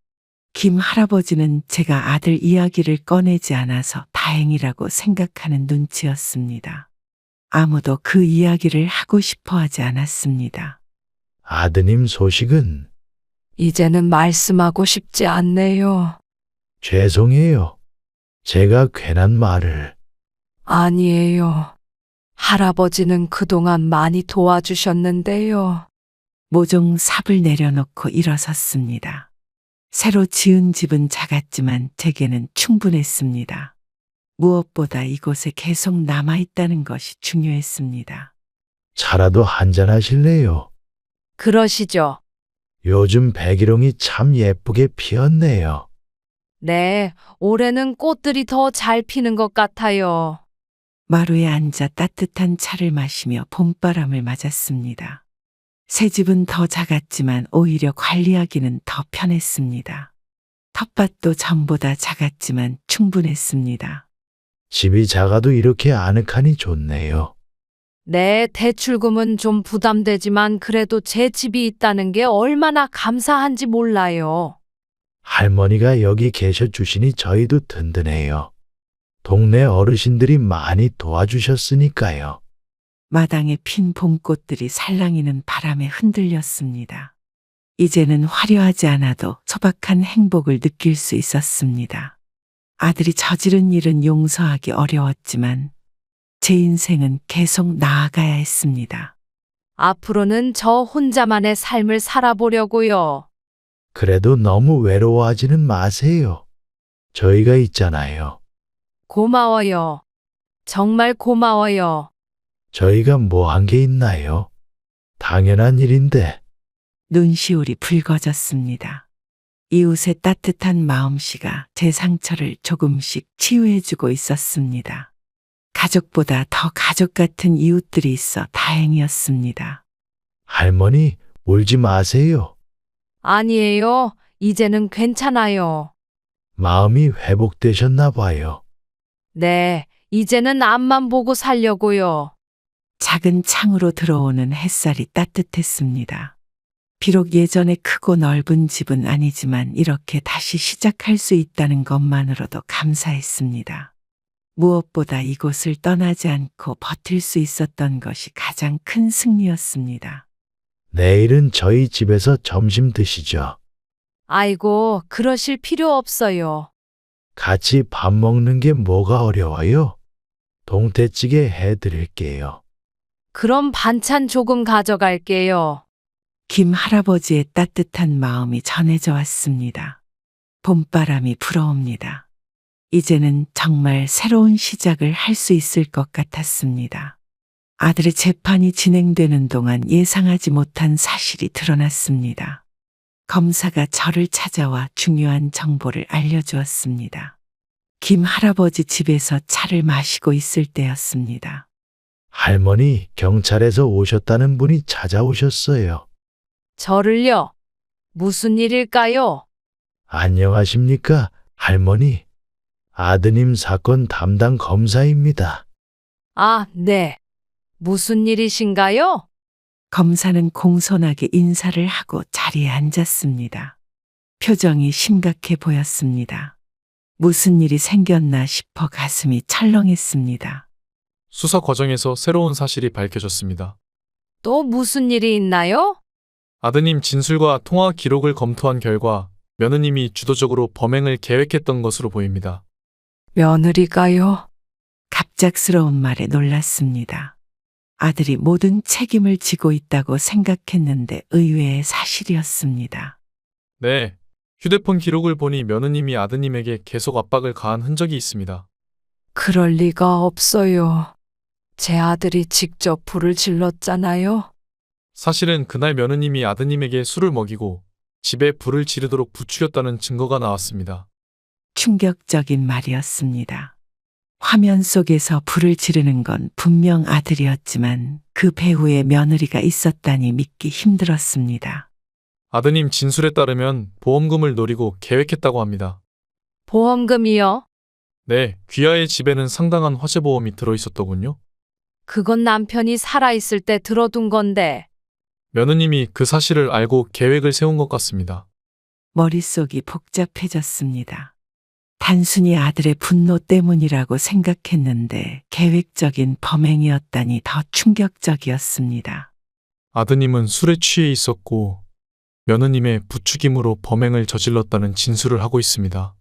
김 할아버지는 제가 아들 이야기를 꺼내지 않아서 다행이라고 생각하는 눈치였습니다. 아무도 그 이야기를 하고 싶어 하지 않았습니다. 아드님 소식은? 이제는 말씀하고 싶지 않네요. 죄송해요. 제가 괜한 말을. 아니에요. 할아버지는 그동안 많이 도와주셨는데요. 모종 삽을 내려놓고 일어섰습니다. 새로 지은 집은 작았지만 제게는 충분했습니다. 무엇보다 이곳에 계속 남아있다는 것이 중요했습니다. 차라도 한잔 하실래요? 그러시죠. 요즘 백일홍이 참 예쁘게 피었네요. 네, 올해는 꽃들이 더 잘 피는 것 같아요. 마루에 앉아 따뜻한 차를 마시며 봄바람을 맞았습니다. 새 집은 더 작았지만 오히려 관리하기는 더 편했습니다. 텃밭도 전보다 작았지만 충분했습니다. 집이 작아도 이렇게 아늑하니 좋네요. 네, 대출금은 좀 부담되지만 그래도 제 집이 있다는 게 얼마나 감사한지 몰라요. 할머니가 여기 계셔 주시니 저희도 든든해요. 동네 어르신들이 많이 도와주셨으니까요. 마당에 핀 봄꽃들이 살랑이는 바람에 흔들렸습니다. 이제는 화려하지 않아도 소박한 행복을 느낄 수 있었습니다. 아들이 저지른 일은 용서하기 어려웠지만 제 인생은 계속 나아가야 했습니다. 앞으로는 저 혼자만의 삶을 살아보려고요. 그래도 너무 외로워하지는 마세요. 저희가 있잖아요. 고마워요. 정말 고마워요. 저희가 뭐 한 게 있나요? 당연한 일인데. 눈시울이 붉어졌습니다. 이웃의 따뜻한 마음씨가 제 상처를 조금씩 치유해주고 있었습니다. 가족보다 더 가족 같은 이웃들이 있어 다행이었습니다. 할머니, 울지 마세요. 아니에요. 이제는 괜찮아요. 마음이 회복되셨나 봐요. 네, 이제는 앞만 보고 살려고요. 작은 창으로 들어오는 햇살이 따뜻했습니다. 비록 예전에 크고 넓은 집은 아니지만 이렇게 다시 시작할 수 있다는 것만으로도 감사했습니다. 무엇보다 이곳을 떠나지 않고 버틸 수 있었던 것이 가장 큰 승리였습니다. 내일은 저희 집에서 점심 드시죠. 아이고, 그러실 필요 없어요. 같이 밥 먹는 게 뭐가 어려워요? 동태찌개 해드릴게요. 그럼 반찬 조금 가져갈게요. 김 할아버지의 따뜻한 마음이 전해져 왔습니다. 봄바람이 불어옵니다. 이제는 정말 새로운 시작을 할 수 있을 것 같았습니다. 아들의 재판이 진행되는 동안 예상하지 못한 사실이 드러났습니다. 검사가 저를 찾아와 중요한 정보를 알려주었습니다. 김 할아버지 집에서 차를 마시고 있을 때였습니다. 할머니, 경찰에서 오셨다는 분이 찾아오셨어요. 저를요? 무슨 일일까요? 안녕하십니까, 할머니. 아드님 사건 담당 검사입니다. 아, 네. 무슨 일이신가요? 검사는 공손하게 인사를 하고 자리에 앉았습니다. 표정이 심각해 보였습니다. 무슨 일이 생겼나 싶어 가슴이 철렁했습니다. 수사 과정에서 새로운 사실이 밝혀졌습니다. 또 무슨 일이 있나요? 아드님 진술과 통화 기록을 검토한 결과 며느님이 주도적으로 범행을 계획했던 것으로 보입니다. 며느리가요? 갑작스러운 말에 놀랐습니다. 아들이 모든 책임을 지고 있다고 생각했는데 의외의 사실이었습니다. 네, 휴대폰 기록을 보니 며느님이 아드님에게 계속 압박을 가한 흔적이 있습니다. 그럴 리가 없어요. 제 아들이 직접 불을 질렀잖아요. 사실은 그날 며느님이 아드님에게 술을 먹이고 집에 불을 지르도록 부추겼다는 증거가 나왔습니다. 충격적인 말이었습니다. 화면 속에서 불을 지르는 건 분명 아들이었지만 그 배후에 며느리가 있었다니 믿기 힘들었습니다. 아드님 진술에 따르면 보험금을 노리고 계획했다고 합니다. 보험금이요? 네, 귀하의 집에는 상당한 화재보험이 들어있었더군요. 그건 남편이 살아있을 때 들어둔 건데. 며느님이 그 사실을 알고 계획을 세운 것 같습니다. 머릿속이 복잡해졌습니다. 단순히 아들의 분노 때문이라고 생각했는데 계획적인 범행이었다니 더 충격적이었습니다. 아드님은 술에 취해 있었고 며느님의 부추김으로 범행을 저질렀다는 진술을 하고 있습니다.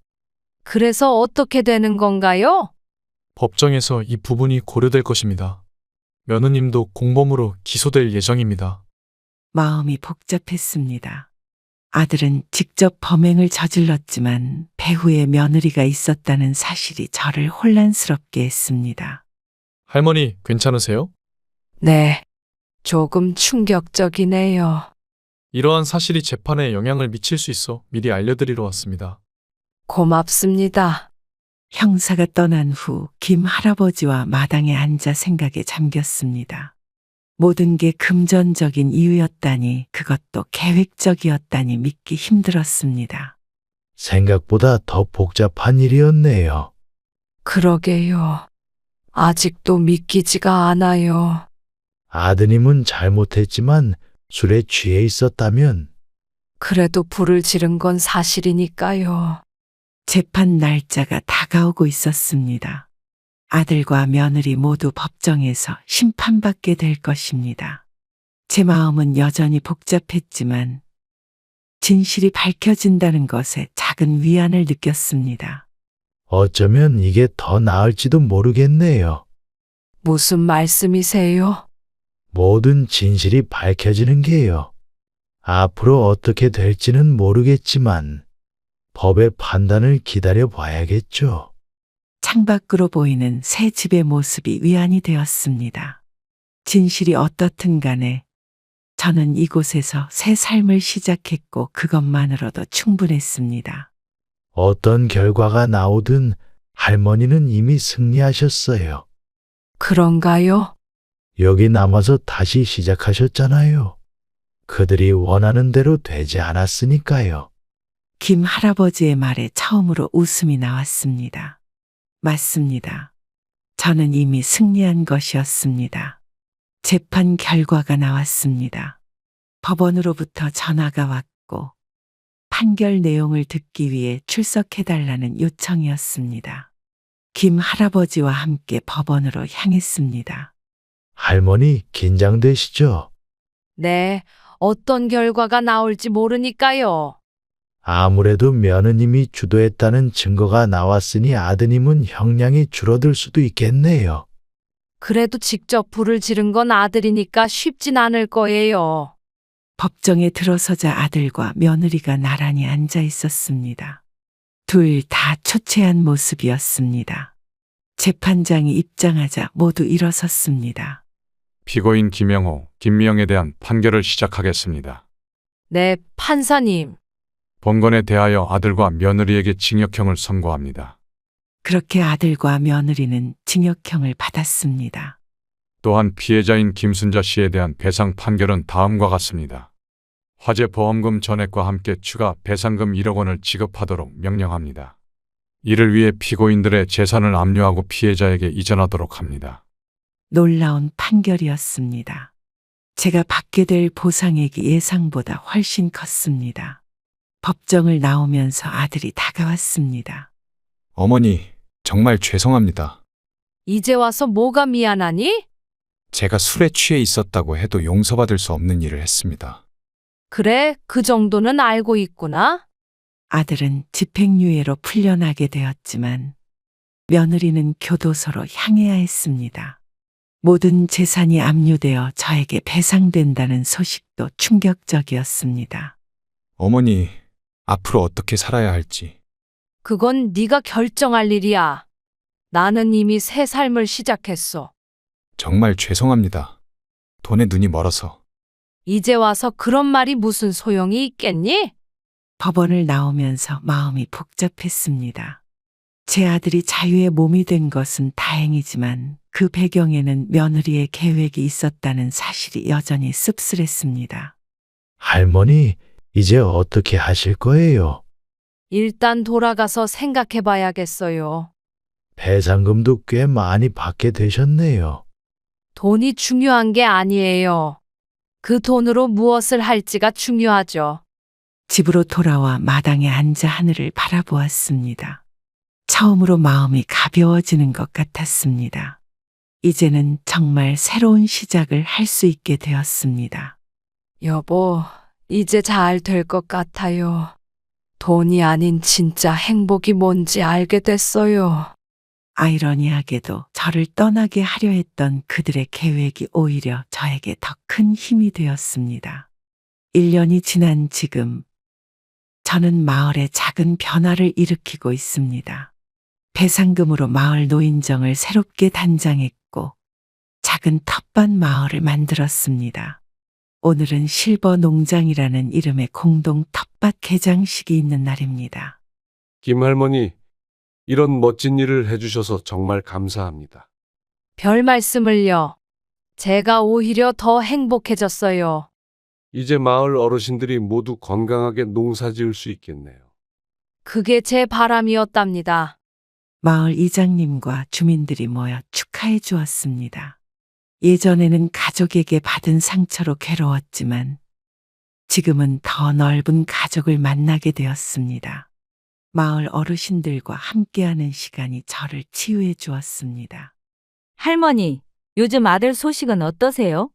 그래서 어떻게 되는 건가요? 법정에서 이 부분이 고려될 것입니다. 며느님도 공범으로 기소될 예정입니다. 마음이 복잡했습니다. 아들은 직접 범행을 저질렀지만 배후에 며느리가 있었다는 사실이 저를 혼란스럽게 했습니다. 할머니, 괜찮으세요? 네. 조금 충격적이네요. 이러한 사실이 재판에 영향을 미칠 수 있어 미리 알려드리러 왔습니다. 고맙습니다. 형사가 떠난 후 김 할아버지와 마당에 앉아 생각에 잠겼습니다. 모든 게 금전적인 이유였다니 그것도 계획적이었다니 믿기 힘들었습니다. 생각보다 더 복잡한 일이었네요. 그러게요. 아직도 믿기지가 않아요. 아드님은 잘못했지만 술에 취해 있었다면 그래도 불을 지른 건 사실이니까요. 재판 날짜가 다가오고 있었습니다. 아들과 며느리 모두 법정에서 심판받게 될 것입니다. 제 마음은 여전히 복잡했지만 진실이 밝혀진다는 것에 작은 위안을 느꼈습니다. 어쩌면 이게 더 나을지도 모르겠네요. 무슨 말씀이세요? 모든 진실이 밝혀지는 게요. 앞으로 어떻게 될지는 모르겠지만 법의 판단을 기다려 봐야겠죠. 창밖으로 보이는 새 집의 모습이 위안이 되었습니다. 진실이 어떻든 간에 저는 이곳에서 새 삶을 시작했고 그것만으로도 충분했습니다. 어떤 결과가 나오든 할머니는 이미 승리하셨어요. 그런가요? 여기 남아서 다시 시작하셨잖아요. 그들이 원하는 대로 되지 않았으니까요. 김 할아버지의 말에 처음으로 웃음이 나왔습니다. 맞습니다. 저는 이미 승리한 것이었습니다. 재판 결과가 나왔습니다. 법원으로부터 전화가 왔고 판결 내용을 듣기 위해 출석해달라는 요청이었습니다. 김 할아버지와 함께 법원으로 향했습니다. 할머니 긴장되시죠? 네, 어떤 결과가 나올지 모르니까요. 아무래도 며느님이 주도했다는 증거가 나왔으니 아드님은 형량이 줄어들 수도 있겠네요. 그래도 직접 불을 지른 건 아들이니까 쉽진 않을 거예요. 법정에 들어서자 아들과 며느리가 나란히 앉아 있었습니다. 둘 다 초췌한 모습이었습니다. 재판장이 입장하자 모두 일어섰습니다. 피고인 김영호, 김미영에 대한 판결을 시작하겠습니다. 네, 판사님. 본건에 대하여 아들과 며느리에게 징역형을 선고합니다. 그렇게 아들과 며느리는 징역형을 받았습니다. 또한 피해자인 김순자 씨에 대한 배상 판결은 다음과 같습니다. 화재 보험금 전액과 함께 추가 배상금 1억 원을 지급하도록 명령합니다. 이를 위해 피고인들의 재산을 압류하고 피해자에게 이전하도록 합니다. 놀라운 판결이었습니다. 제가 받게 될 보상액이 예상보다 훨씬 컸습니다. 법정을 나오면서 아들이 다가왔습니다. 어머니, 정말 죄송합니다. 이제 와서 뭐가 미안하니? 제가 술에 취해 있었다고 해도 용서받을 수 없는 일을 했습니다. 그래, 그 정도는 알고 있구나. 아들은 집행유예로 풀려나게 되었지만 며느리는 교도소로 향해야 했습니다. 모든 재산이 압류되어 저에게 배상된다는 소식도 충격적이었습니다. 어머니, 앞으로 어떻게 살아야 할지. 그건 네가 결정할 일이야. 나는 이미 새 삶을 시작했어. 정말 죄송합니다. 돈에 눈이 멀어서. 이제 와서 그런 말이 무슨 소용이 있겠니? 법원을 나오면서 마음이 복잡했습니다. 제 아들이 자유의 몸이 된 것은 다행이지만 그 배경에는 며느리의 계획이 있었다는 사실이 여전히 씁쓸했습니다. 할머니, 이제 어떻게 하실 거예요? 일단 돌아가서 생각해 봐야겠어요. 배상금도 꽤 많이 받게 되셨네요. 돈이 중요한 게 아니에요. 그 돈으로 무엇을 할지가 중요하죠. 집으로 돌아와 마당에 앉아 하늘을 바라보았습니다. 처음으로 마음이 가벼워지는 것 같았습니다. 이제는 정말 새로운 시작을 할 수 있게 되었습니다. 여보, 이제 잘 될 것 같아요. 돈이 아닌 진짜 행복이 뭔지 알게 됐어요. 아이러니하게도 저를 떠나게 하려 했던 그들의 계획이 오히려 저에게 더 큰 힘이 되었습니다. 1년이 지난 지금 저는 마을에 작은 변화를 일으키고 있습니다. 배상금으로 마을 노인정을 새롭게 단장했고 작은 텃밭 마을을 만들었습니다. 오늘은 실버 농장이라는 이름의 공동 텃밭 개장식이 있는 날입니다. 김할머니, 이런 멋진 일을 해주셔서 정말 감사합니다. 별 말씀을요. 제가 오히려 더 행복해졌어요. 이제 마을 어르신들이 모두 건강하게 농사 지을 수 있겠네요. 그게 제 바람이었답니다. 마을 이장님과 주민들이 모여 축하해 주었습니다. 예전에는 가족에게 받은 상처로 괴로웠지만 지금은 더 넓은 가족을 만나게 되었습니다. 마을 어르신들과 함께하는 시간이 저를 치유해 주었습니다. 할머니, 요즘 아들 소식은 어떠세요?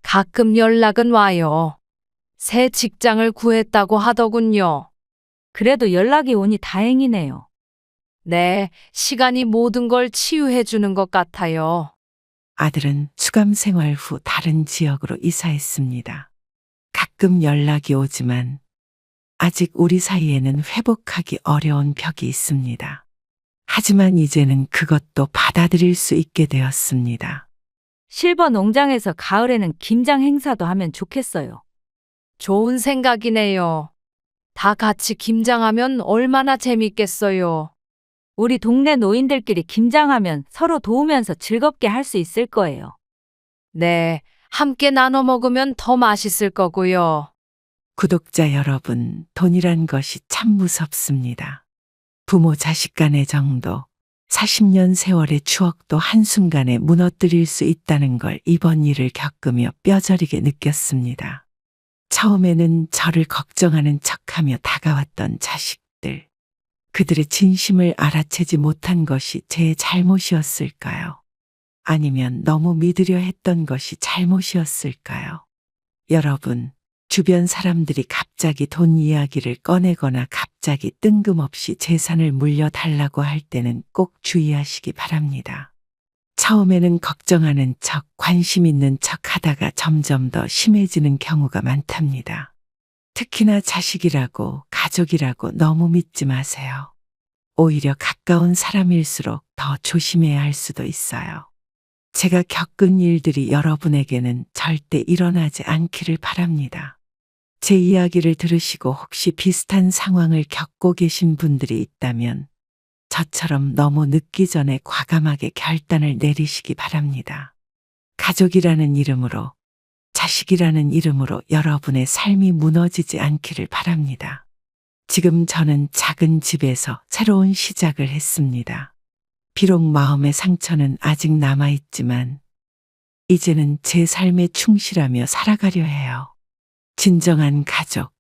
가끔 연락은 와요. 새 직장을 구했다고 하더군요. 그래도 연락이 오니 다행이네요. 네, 시간이 모든 걸 치유해 주는 것 같아요. 아들은 수감 생활 후 다른 지역으로 이사했습니다. 가끔 연락이 오지만 아직 우리 사이에는 회복하기 어려운 벽이 있습니다. 하지만 이제는 그것도 받아들일 수 있게 되었습니다. 실버 농장에서 가을에는 김장 행사도 하면 좋겠어요. 좋은 생각이네요. 다 같이 김장하면 얼마나 재밌겠어요. 우리 동네 노인들끼리 김장하면 서로 도우면서 즐겁게 할 수 있을 거예요. 네, 함께 나눠 먹으면 더 맛있을 거고요. 구독자 여러분, 돈이란 것이 참 무섭습니다. 부모 자식 간의 정도, 40년 세월의 추억도 한순간에 무너뜨릴 수 있다는 걸 이번 일을 겪으며 뼈저리게 느꼈습니다. 처음에는 저를 걱정하는 척하며 다가왔던 자식들. 그들의 진심을 알아채지 못한 것이 제 잘못이었을까요? 아니면 너무 믿으려 했던 것이 잘못이었을까요? 여러분, 주변 사람들이 갑자기 돈 이야기를 꺼내거나 갑자기 뜬금없이 재산을 물려달라고 할 때는 꼭 주의하시기 바랍니다. 처음에는 걱정하는 척, 관심 있는 척 하다가 점점 더 심해지는 경우가 많답니다. 특히나 자식이라고, 가족이라고 너무 믿지 마세요. 오히려 가까운 사람일수록 더 조심해야 할 수도 있어요. 제가 겪은 일들이 여러분에게는 절대 일어나지 않기를 바랍니다. 제 이야기를 들으시고 혹시 비슷한 상황을 겪고 계신 분들이 있다면 저처럼 너무 늦기 전에 과감하게 결단을 내리시기 바랍니다. 가족이라는 이름으로, 자식이라는 이름으로 여러분의 삶이 무너지지 않기를 바랍니다. 지금 저는 작은 집에서 새로운 시작을 했습니다. 비록 마음의 상처는 아직 남아있지만 이제는 제 삶에 충실하며 살아가려 해요. 진정한 가족,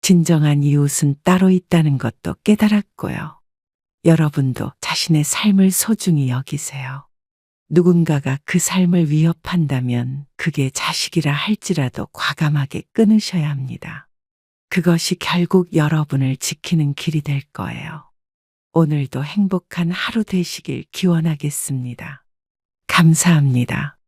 진정한 이웃은 따로 있다는 것도 깨달았고요. 여러분도 자신의 삶을 소중히 여기세요. 누군가가 그 삶을 위협한다면 그게 자식이라 할지라도 과감하게 끊으셔야 합니다. 그것이 결국 여러분을 지키는 길이 될 거예요. 오늘도 행복한 하루 되시길 기원하겠습니다. 감사합니다.